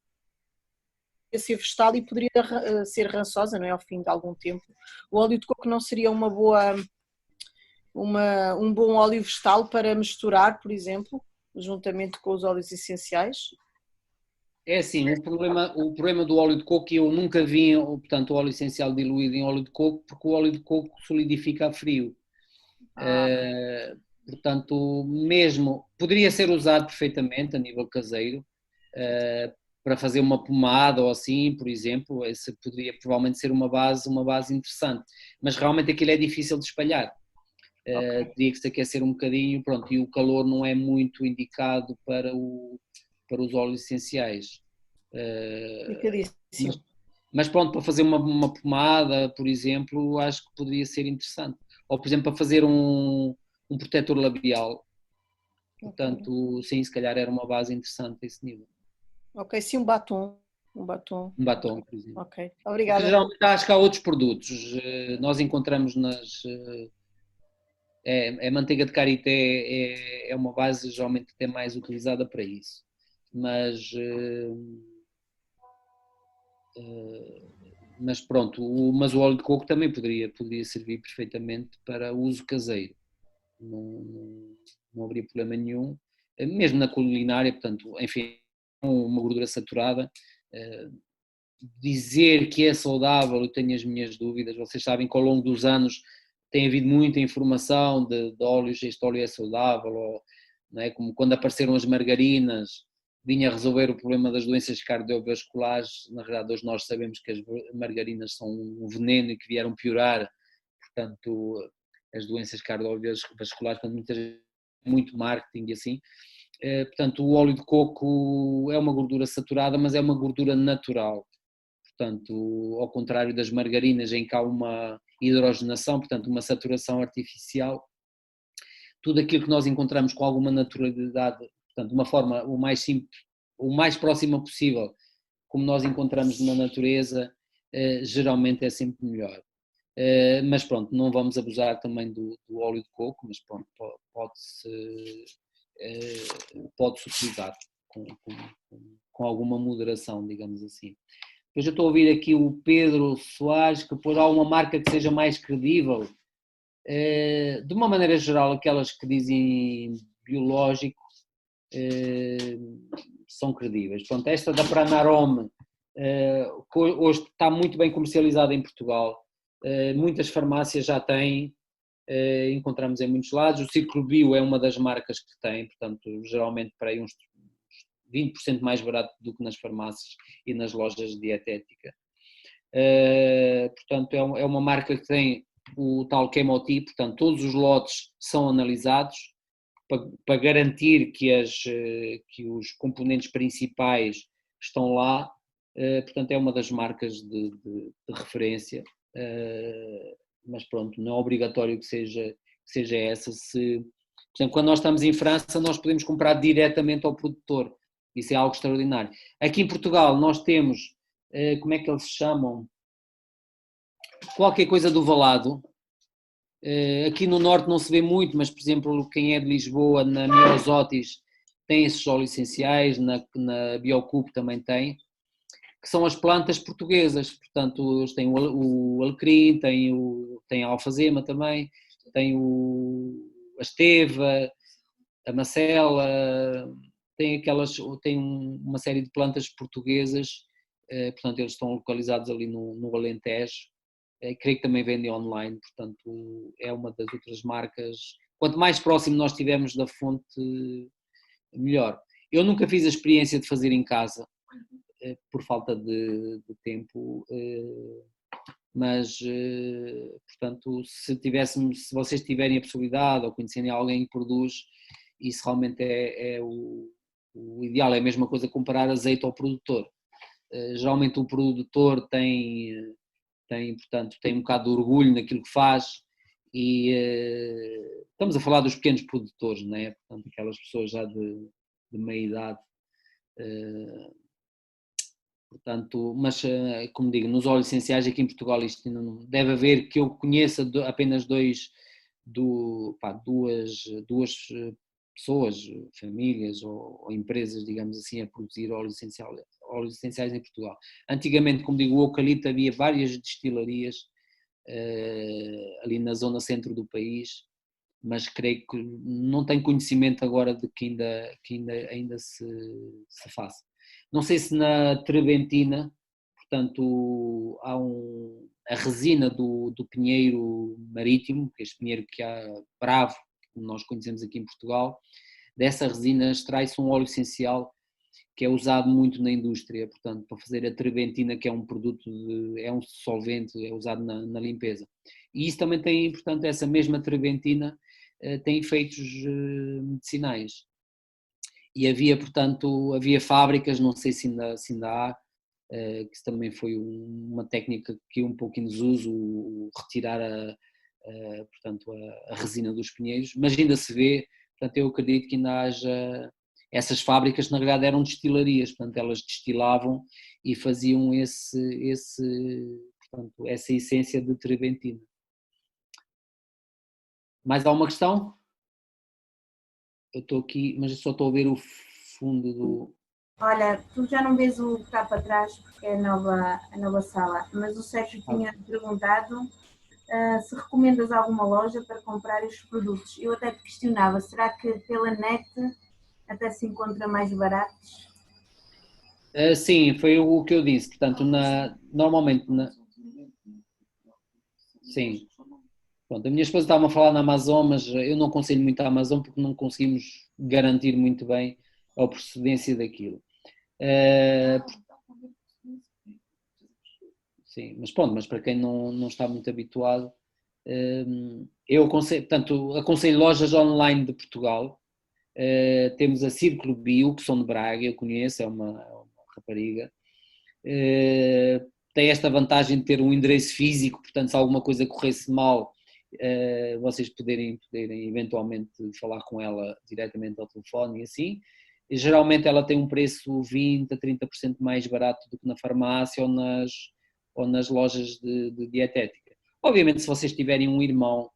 ia ser vegetal e poderia ser rançosa, não é? Ao fim de algum tempo. O óleo de coco não seria um bom óleo vegetal para misturar, por exemplo, juntamente com os óleos essenciais? É assim, o problema do óleo de coco, eu nunca vi, portanto, o óleo essencial diluído em óleo de coco, porque o óleo de coco solidifica a frio. Portanto, mesmo, poderia ser usado perfeitamente a nível caseiro, para fazer uma pomada ou assim, por exemplo, essa poderia provavelmente ser uma base interessante, mas realmente aquilo é difícil de espalhar. Teria que se aquecer um bocadinho, pronto, e o calor não é muito indicado para os óleos essenciais. Mas pronto, para fazer uma pomada, por exemplo, acho que poderia ser interessante. Ou, por exemplo, para fazer um protetor labial. Portanto, sim, se calhar era uma base interessante a esse nível. Ok, sim, um batom. Um batom. Um batom, por exemplo. Ok, Porque obrigada. geralmente acho que há outros produtos. Nós encontramos a manteiga de karité é uma base geralmente até mais utilizada para isso. Mas pronto, mas o óleo de coco também poderia servir perfeitamente para uso caseiro. Não haveria problema nenhum. Mesmo na culinária, portanto, enfim, uma gordura saturada. Dizer que é saudável, eu tenho as minhas dúvidas. Vocês sabem que ao longo dos anos tem havido muita informação de óleos, este óleo é saudável, ou, não é? Como quando apareceram as margarinas, vinha resolver o problema das doenças cardiovasculares. Na realidade, hoje nós sabemos que as margarinas são um veneno e que vieram piorar, portanto, as doenças cardiovasculares, muito marketing e assim. Portanto, o óleo de coco é uma gordura saturada, mas é uma gordura natural. Portanto, ao contrário das margarinas, em que há uma hidrogenação, portanto, uma saturação artificial, tudo aquilo que nós encontramos com alguma naturalidade, portanto, de uma forma o mais simples, o mais próxima possível, como nós encontramos na natureza, geralmente é sempre melhor. Mas pronto, não vamos abusar também do óleo de coco, mas pronto, pode-se utilizar com alguma moderação, digamos assim. Depois eu estou a ouvir aqui o Pedro Soares, que por há uma marca que seja mais credível. De uma maneira geral, aquelas que dizem biológico são credíveis. Pronto, esta da Pranarome hoje está muito bem comercializada em Portugal. Muitas farmácias já têm, encontramos em muitos lados. O Círculo Bio é uma das marcas que tem, portanto, geralmente para aí uns 20% mais barato do que nas farmácias e nas lojas de dietética. Portanto, é uma marca que tem o tal Chemoti, portanto, todos os lotes são analisados para garantir que os componentes principais estão lá. Portanto, é uma das marcas de referência, mas pronto, não é obrigatório que seja essa. Por exemplo, quando nós estamos em França, nós podemos comprar diretamente ao produtor. Isso é algo extraordinário. Aqui em Portugal nós temos, como é que eles se chamam? Qualquer coisa do Valado. Aqui no Norte não se vê muito, mas por exemplo, quem é de Lisboa, na Miosotis, tem esses óleos essenciais, na Biocup também tem, que são as plantas portuguesas. Portanto, eles têm o alecrim, tem a alfazema também, tem a esteva, a macela, tem uma série de plantas portuguesas, portanto eles estão localizados ali no Alentejo, creio que também vendem online, portanto é uma das outras marcas. Quanto mais próximo nós estivermos da fonte, melhor. Eu nunca fiz a experiência de fazer em casa, por falta de tempo, mas, portanto, se vocês tiverem a possibilidade ou conhecerem alguém que produz, isso realmente é o ideal. É a mesma coisa comparar azeite ao produtor. Geralmente o produtor portanto, tem um bocado de orgulho naquilo que faz e estamos a falar dos pequenos produtores, não é? Portanto, aquelas pessoas já de meia idade. Portanto, mas como digo, nos óleos essenciais aqui em Portugal isto não deve haver, que eu conheça apenas duas pessoas, famílias ou empresas, digamos assim, a produzir óleos essenciais em Portugal. Antigamente, como digo, o eucalipto havia várias destilarias ali na zona centro do país, mas creio que não tenho conhecimento agora de que ainda se faça. Não sei se na Trebentina, portanto, há a resina do pinheiro marítimo, que é este pinheiro que há bravo, como nós conhecemos aqui em Portugal. Dessa resina extrai-se um óleo essencial que é usado muito na indústria, portanto, para fazer a trebentina, que é um produto, é um solvente, é usado na limpeza. E isso também tem, portanto, essa mesma trebentina tem efeitos medicinais. E havia, portanto, fábricas, não sei se ainda há, que isso também foi uma técnica que um pouco em desuso, retirar portanto, a resina dos pinheiros, mas ainda se vê, portanto eu acredito que ainda haja essas fábricas, na realidade eram destilarias, portanto elas destilavam e faziam portanto, essa essência de trebentina. Mais alguma questão? Eu estou aqui, mas só estou a ver o fundo do... Olha, tu já não vês o cá para trás porque é a nova sala, mas o Sérgio tinha perguntado se recomendas alguma loja para comprar estes produtos. Eu até te questionava, será que pela net até se encontra mais baratos? Sim, foi o que eu disse, portanto, normalmente... Sim. Pronto, a minha esposa estava a falar na Amazon, mas eu não aconselho muito a Amazon porque não conseguimos garantir muito bem a procedência daquilo. Sim, mas pronto, mas para quem não está muito habituado, eu aconselho lojas online de Portugal. Temos a Círculo Bio, que são de Braga, eu conheço, é uma rapariga. Tem esta vantagem de ter um endereço físico, portanto se alguma coisa corresse mal, vocês poderem eventualmente falar com ela diretamente ao telefone e assim. E, geralmente ela tem um preço 20% a 30% mais barato do que na farmácia ou nas lojas de dietética. Obviamente se vocês tiverem um irmão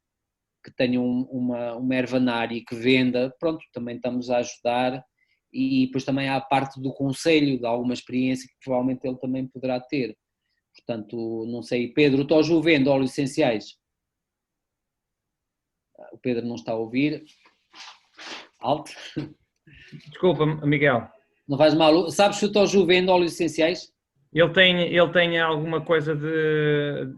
que tenha uma ervanária e que venda, pronto, também estamos a ajudar, e depois também há a parte do conselho, de alguma experiência que provavelmente ele também poderá ter. Portanto, não sei, Pedro, o Toju vende óleos essenciais? O Pedro não está a ouvir. Alto. Desculpa, Miguel. Não faz mal. Sabes se o Toju vende óleos essenciais? Ele tem alguma coisa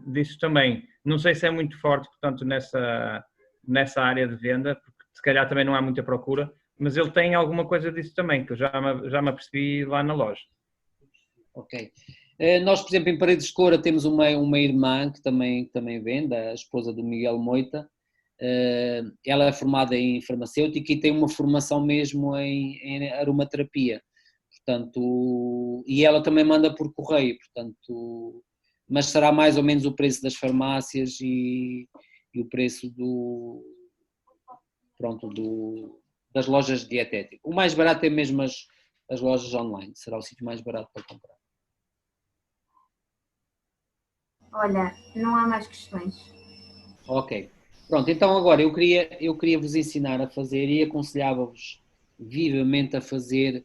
disso também. Não sei se é muito forte, portanto, nessa área de venda, porque se calhar também não há muita procura, mas ele tem alguma coisa disso também, que eu já me apercebi lá na loja. Ok. Nós, por exemplo, em Paredes de Coura temos uma irmã que também vende, a esposa do Miguel Moita. Ela é formada em farmacêutica e tem uma formação mesmo em aromaterapia. Portanto, e ela também manda por correio, portanto, mas será mais ou menos o preço das farmácias e o preço das lojas de dietética. O mais barato é mesmo as lojas online, será o sítio mais barato para comprar. Olha, não há mais questões. Ok, pronto, então agora eu queria vos ensinar a fazer e aconselhava-vos vivamente a fazer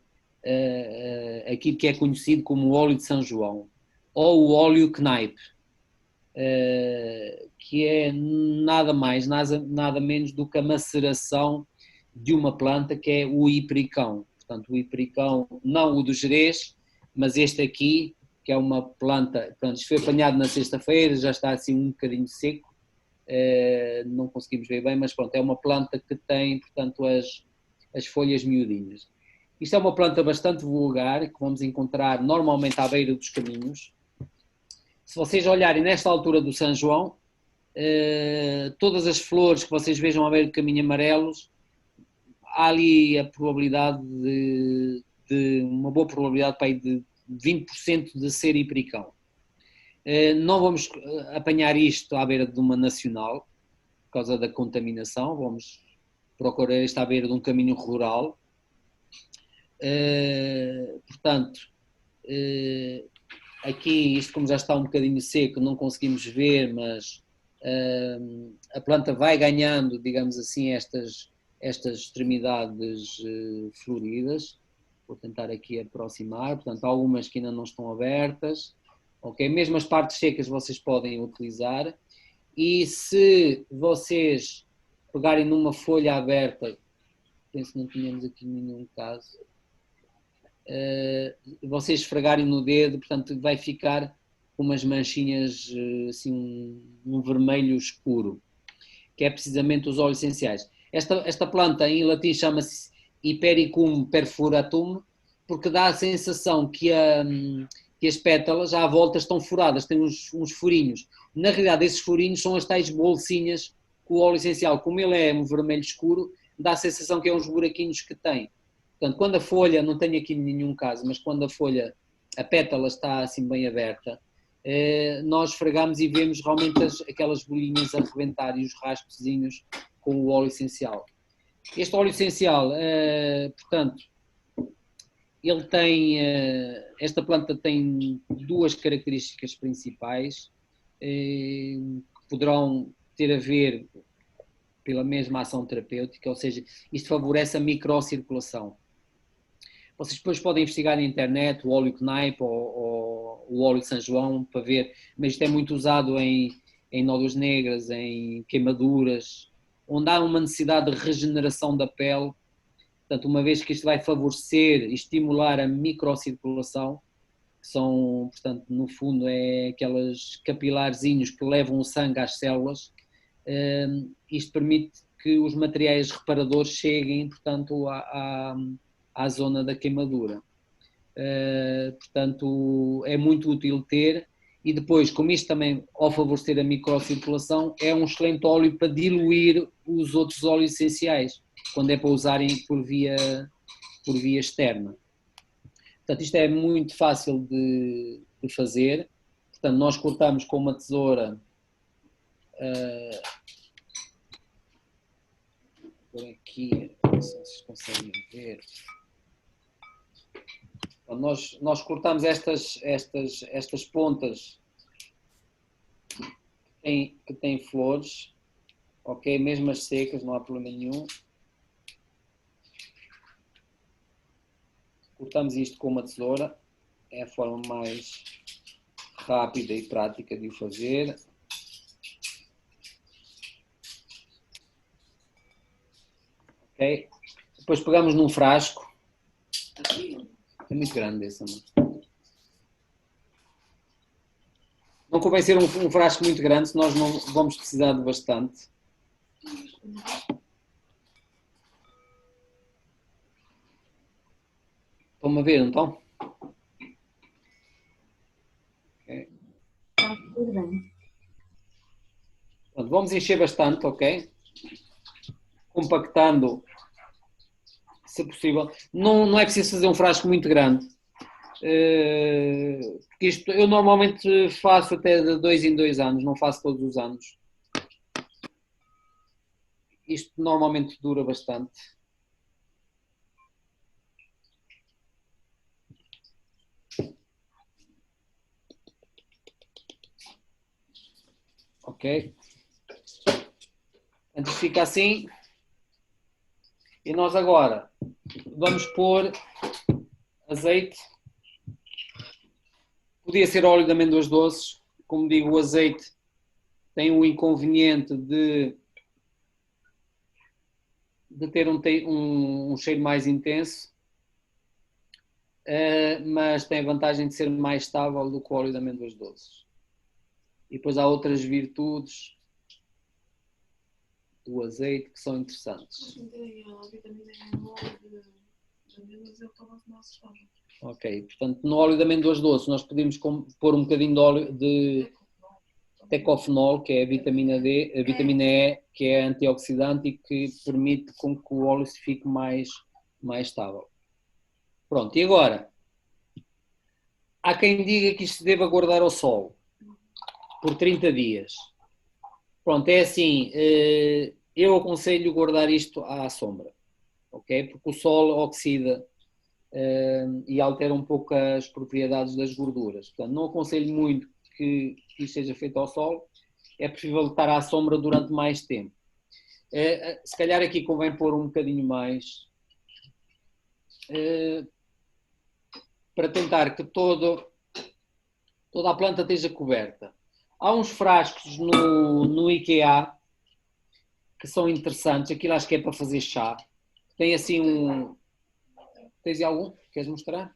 aquilo que é conhecido como o óleo de São João, ou o óleo Kneipp, que é nada mais, nada menos do que a maceração de uma planta que é o hipericão. Portanto, o hipericão, não o do Jerez, mas este aqui, que é uma planta, portanto, isto foi apanhado na sexta-feira, já está assim um bocadinho seco, não conseguimos ver bem, mas pronto, é uma planta que tem, portanto, as folhas miudinhas. Isto é uma planta bastante vulgar, que vamos encontrar normalmente à beira dos caminhos. Se vocês olharem nesta altura do São João, todas as flores que vocês vejam à beira do caminho amarelos, há ali a probabilidade de uma boa probabilidade para aí de 20% de ser hipericão. Não vamos apanhar isto à beira de uma nacional, por causa da contaminação, vamos procurar isto à beira de um caminho rural. Portanto, aqui isto como já está um bocadinho seco, não conseguimos ver, mas a planta vai ganhando, digamos assim, estas extremidades floridas. Vou tentar aqui aproximar, portanto algumas que ainda não estão abertas, ok? Mesmo as partes secas vocês podem utilizar, e se vocês pegarem numa folha aberta, penso que não tínhamos aqui nenhum caso, vocês esfregarem no dedo, portanto vai ficar com umas manchinhas, assim um vermelho escuro, que é precisamente os óleos essenciais. Esta planta em latim chama-se Hipericum perfuratum, porque dá a sensação que as pétalas à volta estão furadas, têm uns furinhos. Na realidade esses furinhos são as tais bolsinhas que o óleo essencial, como ele é um vermelho escuro, dá a sensação que é uns buraquinhos que tem. Portanto, quando a folha, não tenho aqui nenhum caso, mas quando a folha a pétala está assim bem aberta, nós esfregamos e vemos realmente aquelas bolinhas a rebentar e os raspozinhos com o óleo essencial. Este óleo essencial, portanto, ele tem, esta planta tem duas características principais que poderão ter a ver pela mesma ação terapêutica, ou seja, isto favorece a microcirculação. Vocês depois podem investigar na internet o óleo Kneipp ou o óleo de São João para ver, mas isto é muito usado em nódulas negras, em queimaduras, onde há uma necessidade de regeneração da pele. Portanto, uma vez que isto vai favorecer e estimular a microcirculação, que são, portanto, no fundo, é aqueles capilarzinhos que levam o sangue às células, isto permite que os materiais reparadores cheguem, portanto, à zona da queimadura. Portanto, é muito útil ter, e depois, como isto também, ao favorecer a microcirculação, é um excelente óleo para diluir os outros óleos essenciais, quando é para usarem por via externa. Portanto, isto é muito fácil de fazer. Portanto, nós cortamos com uma tesoura por aqui, não sei se vocês conseguem ver. Nós cortamos estas pontas que têm flores, ok? Mesmo as secas, não há problema nenhum. Cortamos isto com uma tesoura, é a forma mais rápida e prática de o fazer. Ok? Depois pegamos num frasco. É muito grande esse, amor. Não convém ser um frasco muito grande, senão nós não vamos precisar de bastante. Estão-me a ver, não estão? Okay. Está tudo bem. Pronto, vamos encher bastante, ok? Compactando, se possível. Não é preciso fazer um frasco muito grande. Porque isto eu normalmente faço até de 2 em 2 anos, não faço todos os anos. Isto normalmente dura bastante. Ok? Antes fica assim. E nós agora vamos pôr azeite. Podia ser óleo de amêndoas doces. Como digo, o azeite tem o inconveniente de ter um cheiro mais intenso, mas tem a vantagem de ser mais estável do que o óleo de amêndoas doces. E depois há outras virtudes do azeite que são interessantes. Ok, portanto, no óleo de amêndoas doces nós podemos pôr um bocadinho de óleo de tecofenol, que é a vitamina D, a vitamina E, que é antioxidante e que permite com que o óleo se fique mais estável. Pronto, e agora? Há quem diga que isto se deva guardar ao sol por 30 dias. Pronto, é assim, eu aconselho guardar isto à sombra, ok? Porque o sol oxida e altera um pouco as propriedades das gorduras. Portanto, não aconselho muito que isto seja feito ao sol, é preferível estar à sombra durante mais tempo. Se calhar aqui convém pôr um bocadinho mais, para tentar que toda a planta esteja coberta. Há uns frascos no IKEA que são interessantes, aquilo acho que é para fazer chá. Tem assim um... Tens algum? Queres mostrar?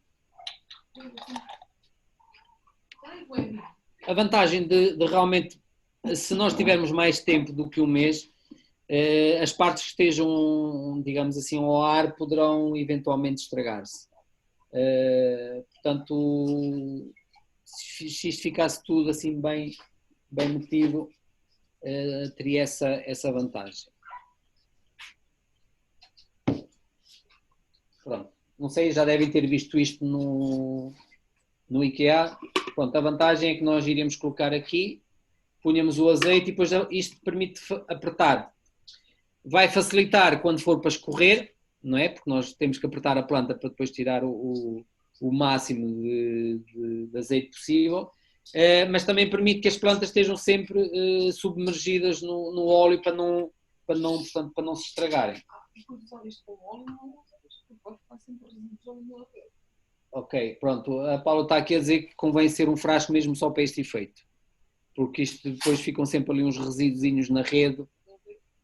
A vantagem de realmente, se nós tivermos mais tempo do que um mês, as partes que estejam, digamos assim, ao ar poderão eventualmente estragar-se. Portanto, se isto ficasse tudo assim bem metido, teria essa vantagem. Pronto. Não sei, já devem ter visto isto no no IKEA. Pronto, a vantagem é que nós iríamos colocar aqui, punhamos o azeite e depois isto permite apertar. Vai facilitar quando for para escorrer, não é? Porque nós temos que apertar a planta para depois tirar o máximo de azeite possível, mas também permite que as plantas estejam sempre submergidas no óleo para não se estragarem. Ok, pronto. A Paula está aqui a dizer que convém ser um frasco mesmo só para este efeito, porque isto depois ficam sempre ali uns resíduos na rede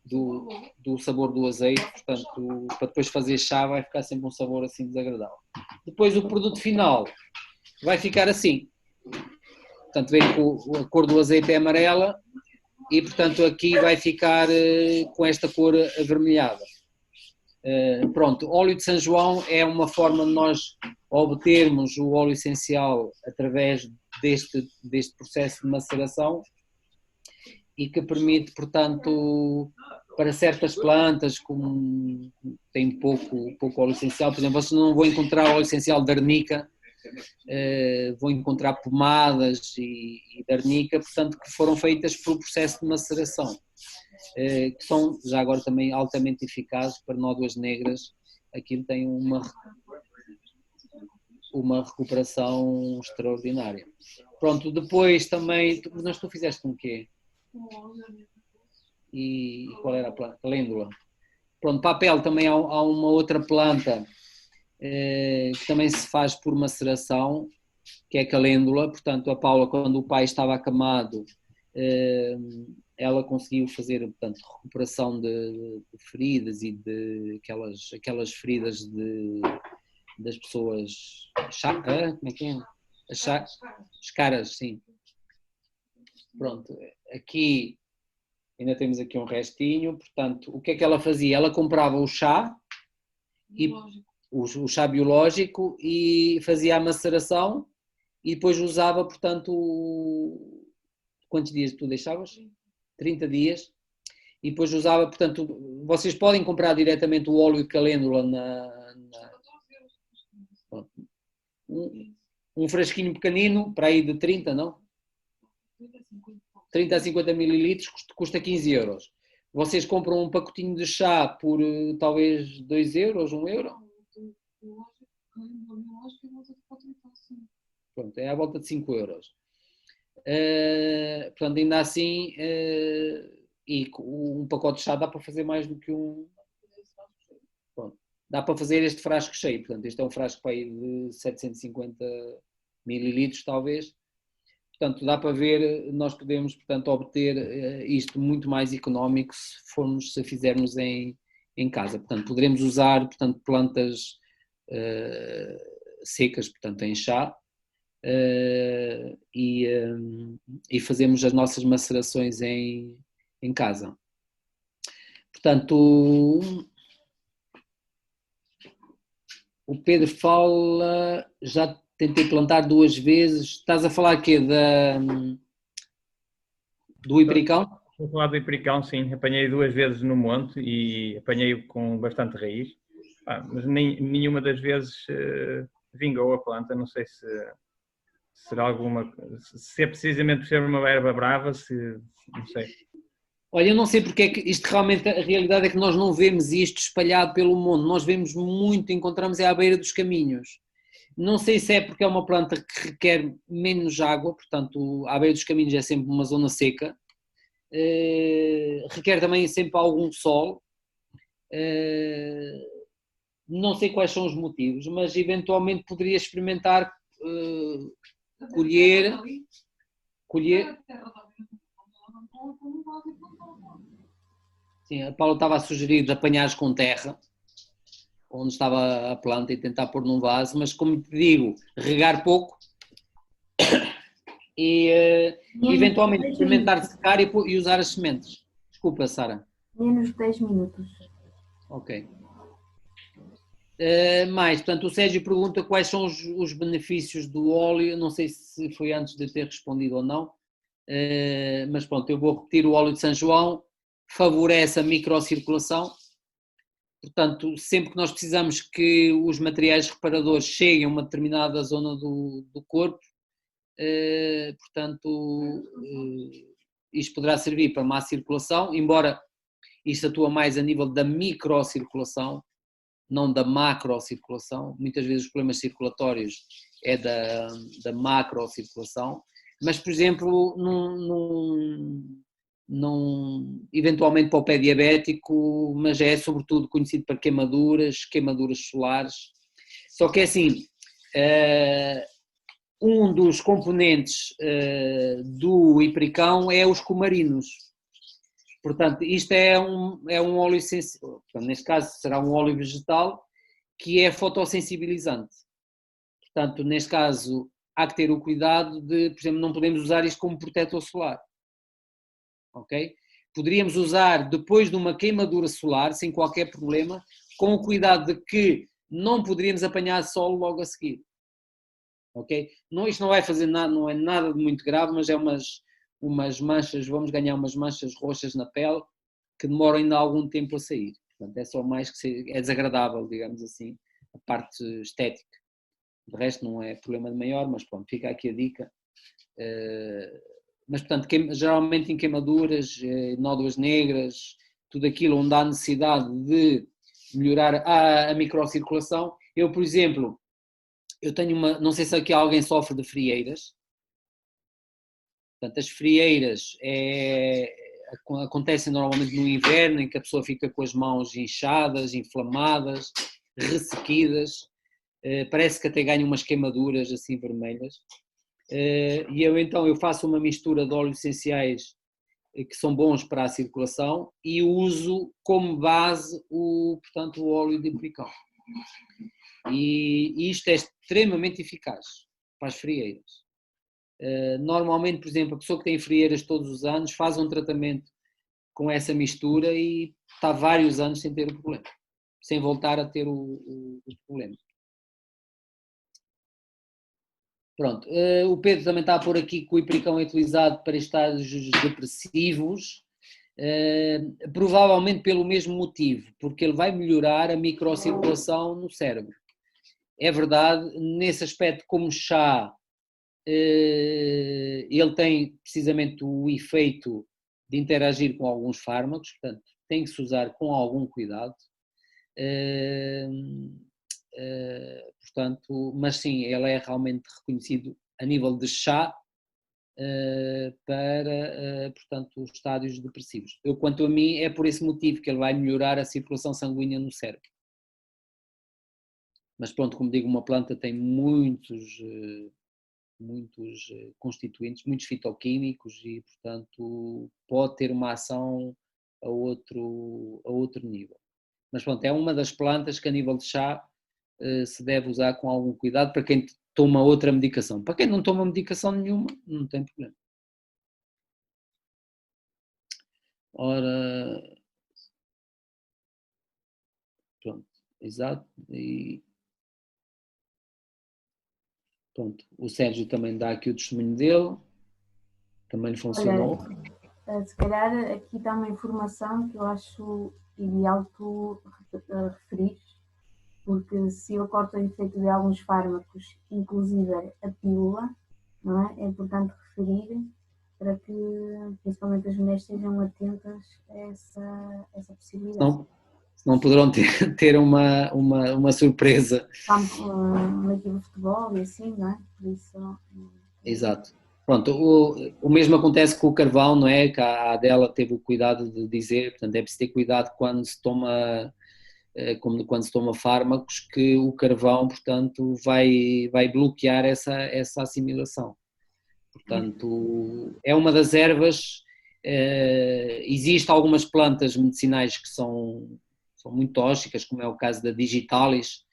do sabor do azeite, portanto, para depois fazer chá vai ficar sempre um sabor assim desagradável. Depois o produto final vai ficar assim, portanto, vem com a cor do azeite é amarela e, portanto, aqui vai ficar com esta cor avermelhada. Pronto, óleo de São João é uma forma de nós obtermos o óleo essencial através deste processo de maceração e que permite, portanto, para certas plantas como têm pouco óleo essencial, por exemplo, vocês não vão encontrar óleo essencial de arnica, vão encontrar pomadas e de arnica, portanto, que foram feitas pelo processo de maceração, que são já agora também altamente eficazes para nódoas negras. Aquilo tem uma recuperação extraordinária. Pronto, depois também, mas tu fizeste com o quê? E qual era a planta? Calêndula. Pronto, papel também há uma outra planta que também se faz por maceração, que é a calêndula. Portanto, a Paula, quando o pai estava acamado, ela conseguiu fazer, portanto, recuperação de feridas e de aquelas feridas das pessoas. Como é que é? As caras, sim. Pronto, aqui ainda temos aqui um restinho, portanto, o que é que ela fazia? Ela comprava o chá, o chá biológico e fazia a maceração e depois usava, portanto, quantos dias tu deixavas? 30 dias. E depois usava, portanto, vocês podem comprar diretamente o óleo de calêndula um frasquinho pequenino, para aí de 30, não? 30 a 50 mililitros, custa 15 euros. Vocês compram um pacotinho de chá por talvez 2 euros, 1 euro? Pronto, é à volta de 5 euros. Portanto, ainda assim, e um pacote de chá dá para fazer mais do que um... Pronto, dá para fazer este frasco cheio. Portanto, este é um frasco para aí de 750 mililitros, talvez. Portanto, dá para ver, nós podemos, portanto, obter isto muito mais económico se fizermos em casa. Portanto, poderemos usar, portanto, plantas secas, portanto, em chá, e fazemos as nossas macerações em casa. Portanto, o Pedro fala, já tentei plantar 2 vezes. Estás a falar aqui do hipericão? Estou a falar do hipericão, sim. Apanhei 2 vezes no monte e apanhei com bastante raiz. Mas nenhuma das vezes vingou a planta. Não sei se será se é precisamente por ser uma erva brava, não sei. Olha, eu não sei porque é que isto realmente, a realidade é que nós não vemos isto espalhado pelo mundo. Nós vemos muito, encontramos à beira dos caminhos. Não sei se é porque é uma planta que requer menos água, portanto, à beira dos caminhos é sempre uma zona seca, requer também sempre algum sol, não sei quais são os motivos, mas eventualmente poderia experimentar colher. Sim, a Paula estava a sugerir de apanhares com terra, onde estava a planta, e tentar pôr num vaso, mas como te digo, regar pouco e eventualmente experimentar secar e usar as sementes. Desculpa, Sara. Menos 10 minutos. Ok. Mais, portanto, o Sérgio pergunta quais são os benefícios do óleo. Não sei se foi antes de ter respondido ou não, mas pronto, eu vou repetir. O óleo de São João favorece a microcirculação, Portanto, sempre que nós precisamos que os materiais reparadores cheguem a uma determinada zona do corpo, portanto, isto poderá servir para má circulação, embora isto atua mais a nível da microcirculação, não da macrocirculação. Muitas vezes os problemas circulatórios é da macrocirculação, mas, por exemplo, eventualmente para o pé diabético, mas é sobretudo conhecido para queimaduras solares. Só que é assim, um dos componentes do hipericão é os cumarinos. Portanto, isto é um óleo essencial, neste caso será um óleo vegetal que é fotossensibilizante. Portanto, neste caso, há que ter o cuidado de, por exemplo, não podemos usar isto como protetor solar. Ok? Poderíamos usar depois de uma queimadura solar, sem qualquer problema, com o cuidado de que não poderíamos apanhar sol logo a seguir. Ok? Não, isto não vai fazer nada, não é nada de muito grave, mas é umas manchas, vamos ganhar umas manchas roxas na pele que demoram ainda algum tempo a sair. Portanto, é só mais que é desagradável, digamos assim, a parte estética. De resto não é problema de maior, mas pronto, fica aqui a dica. Mas, portanto, geralmente em queimaduras, nódoas negras, tudo aquilo onde há necessidade de melhorar a microcirculação. Eu, por exemplo, eu tenho não sei se aqui alguém sofre de frieiras. Portanto, as frieiras acontecem normalmente no inverno, em que a pessoa fica com as mãos inchadas, inflamadas, ressequidas, parece que até ganha umas queimaduras assim vermelhas. E eu faço uma mistura de óleos essenciais que são bons para a circulação e uso como base portanto, o óleo de hipericão. E isto é extremamente eficaz para as frieiras. Normalmente, por exemplo, a pessoa que tem frieiras todos os anos faz um tratamento com essa mistura e está vários anos sem ter o problema, sem voltar a ter o problema. Pronto, o Pedro também está a pôr aqui que o hipericão é utilizado para estágios depressivos, provavelmente pelo mesmo motivo, porque ele vai melhorar a microcirculação no cérebro. É verdade, nesse aspecto, como chá, ele tem precisamente o efeito de interagir com alguns fármacos, portanto, tem que se usar com algum cuidado. Portanto, mas sim, ele é realmente reconhecido a nível de chá para, portanto, os estádios depressivos. Quanto a mim, é por esse motivo que ele vai melhorar a circulação sanguínea no cérebro. Mas pronto, como digo, uma planta tem muitos constituintes, muitos fitoquímicos e, portanto, pode ter uma ação a outro nível. Mas pronto, é uma das plantas que a nível de chá se deve usar com algum cuidado para quem toma outra medicação. Para quem não toma medicação nenhuma, não tem problema. Ora, pronto, exato. E pronto, o Sérgio também dá aqui o testemunho dele, também lhe funcionou. Olha, se calhar aqui está uma informação que eu acho ideal tu referir, porque se ele corta o efeito de alguns fármacos, inclusive a pílula, não é? É importante referir para que principalmente as mulheres estejam atentas a essa possibilidade. Não poderão ter uma surpresa. Uma equipe de futebol e assim, não é? Por isso... Exato. Pronto, o mesmo acontece com o carvão, não é? Que a Adela teve o cuidado de dizer, portanto é preciso ter cuidado quando se toma fármacos, que o carvão, portanto, vai bloquear essa assimilação. Portanto, é uma das ervas, existem algumas plantas medicinais que são muito tóxicas, como é o caso da digitalis,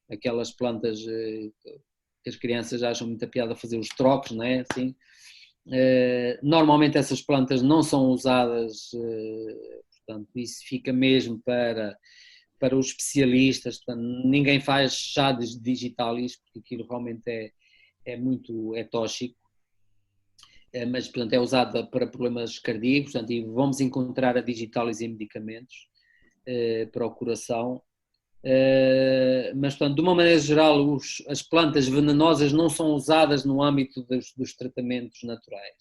aquelas plantas que as crianças acham muita piada fazer os trocos, não é? Assim, normalmente essas plantas não são usadas, portanto, isso fica mesmo para os especialistas, portanto, ninguém faz chá de digitalis, porque aquilo realmente é tóxico, mas portanto é usada para problemas cardíacos, portanto, e vamos encontrar a digitalis em medicamentos, para o coração. Mas, portanto, de uma maneira geral, as plantas venenosas não são usadas no âmbito dos tratamentos naturais.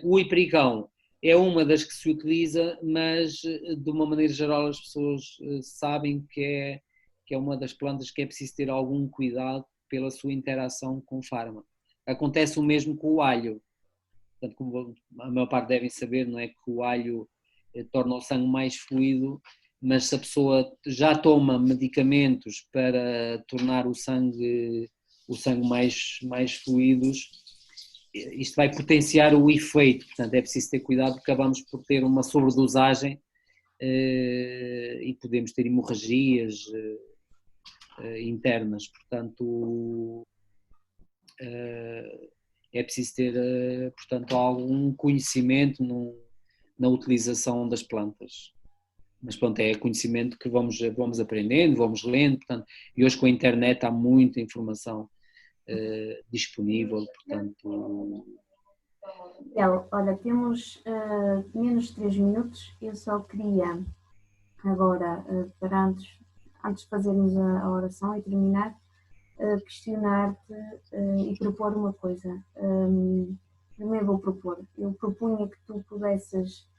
O hipericão é uma das que se utiliza, mas de uma maneira geral as pessoas sabem que é uma das plantas que é preciso ter algum cuidado pela sua interação com o fármaco. Acontece o mesmo com o alho. Portanto, como a maior parte devem saber, não é, que o alho torna o sangue mais fluido, mas se a pessoa já toma medicamentos para tornar o sangue mais fluidos, isto vai potenciar o efeito. Portanto, é preciso ter cuidado porque acabamos por ter uma sobredosagem e podemos ter hemorragias internas. Portanto, é preciso ter, portanto, algum conhecimento na utilização das plantas. Mas pronto, é conhecimento que vamos aprendendo, vamos lendo, portanto, e hoje com a internet há muita informação disponível, portanto... Olha, temos menos de 3 minutos, eu só queria agora, para antes de fazermos a oração e terminar, questionar-te e propor uma coisa. Primeiro vou propor, eu propunha que tu pudesses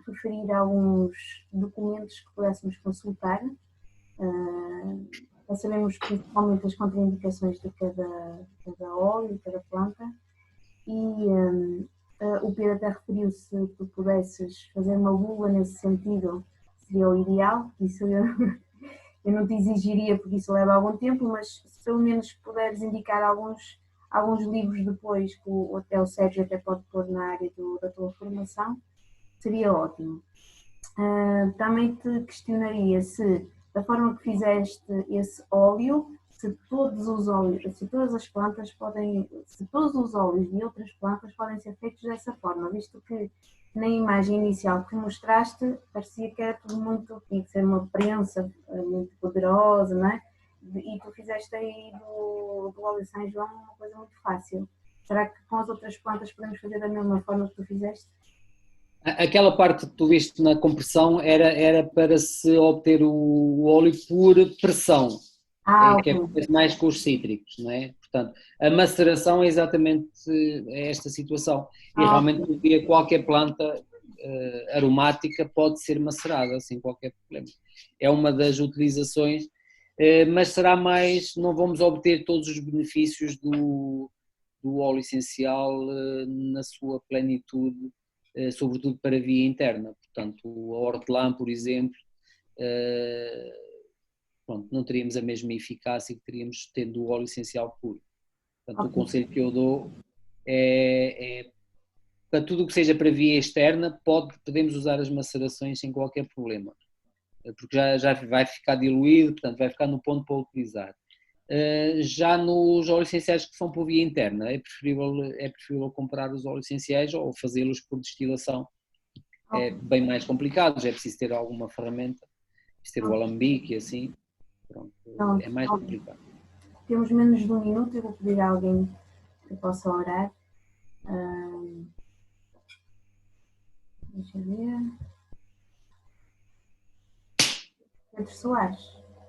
referir alguns documentos que pudéssemos consultar, para sabermos principalmente as contraindicações de cada óleo, de cada planta, e o Pedro até referiu, se tu pudesses fazer uma bula nesse sentido, seria o ideal. Isso eu não te exigiria porque isso leva algum tempo, mas se pelo menos puderes indicar alguns livros depois, que até o Sérgio até pode pôr na área da tua formação, seria ótimo. Também te questionaria se, da forma que fizeste esse óleo, se todos os óleos, se todas as plantas podem, se todos os óleos de outras plantas podem ser feitos dessa forma, visto que na imagem inicial que mostraste parecia que era tudo muito, tinha que ser uma prensa muito poderosa, não é? E tu fizeste aí do óleo de São João uma coisa muito fácil. Será que com as outras plantas podemos fazer da mesma forma que tu fizeste? Aquela parte que tu viste na compressão era para se obter o óleo por pressão, que é mais com os cítricos, não é? Portanto, a maceração é exatamente esta situação. E realmente qualquer planta aromática pode ser macerada sem qualquer problema. É uma das utilizações, mas será mais, não vamos obter todos os benefícios do óleo essencial na sua plenitude, sobretudo para a via interna. Portanto, a hortelã, por exemplo, pronto, não teríamos a mesma eficácia que teríamos tendo o óleo essencial puro. Portanto, o conselho que eu dou é para tudo o que seja para via externa, podemos usar as macerações sem qualquer problema, porque já vai ficar diluído, portanto vai ficar no ponto para utilizar. Já nos óleos essenciais que são por via interna, é preferível comprar os óleos essenciais ou fazê-los por destilação. É bem mais complicado, já é preciso ter alguma ferramenta, é preciso ter o alambique e assim, pronto, é mais complicado. Temos menos de 1 minuto, eu vou pedir a alguém que possa orar. Deixa eu ver. Pedro Soares,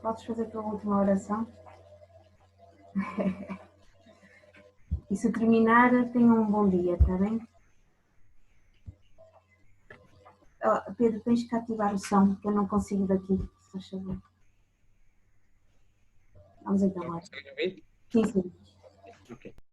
podes fazer a tua última oração? E se terminar, tenha um bom dia, está bem? Pedro, tens que ativar o som, que eu não consigo daqui, se faz favor. Vamos então lá. Sim, sim. Okay.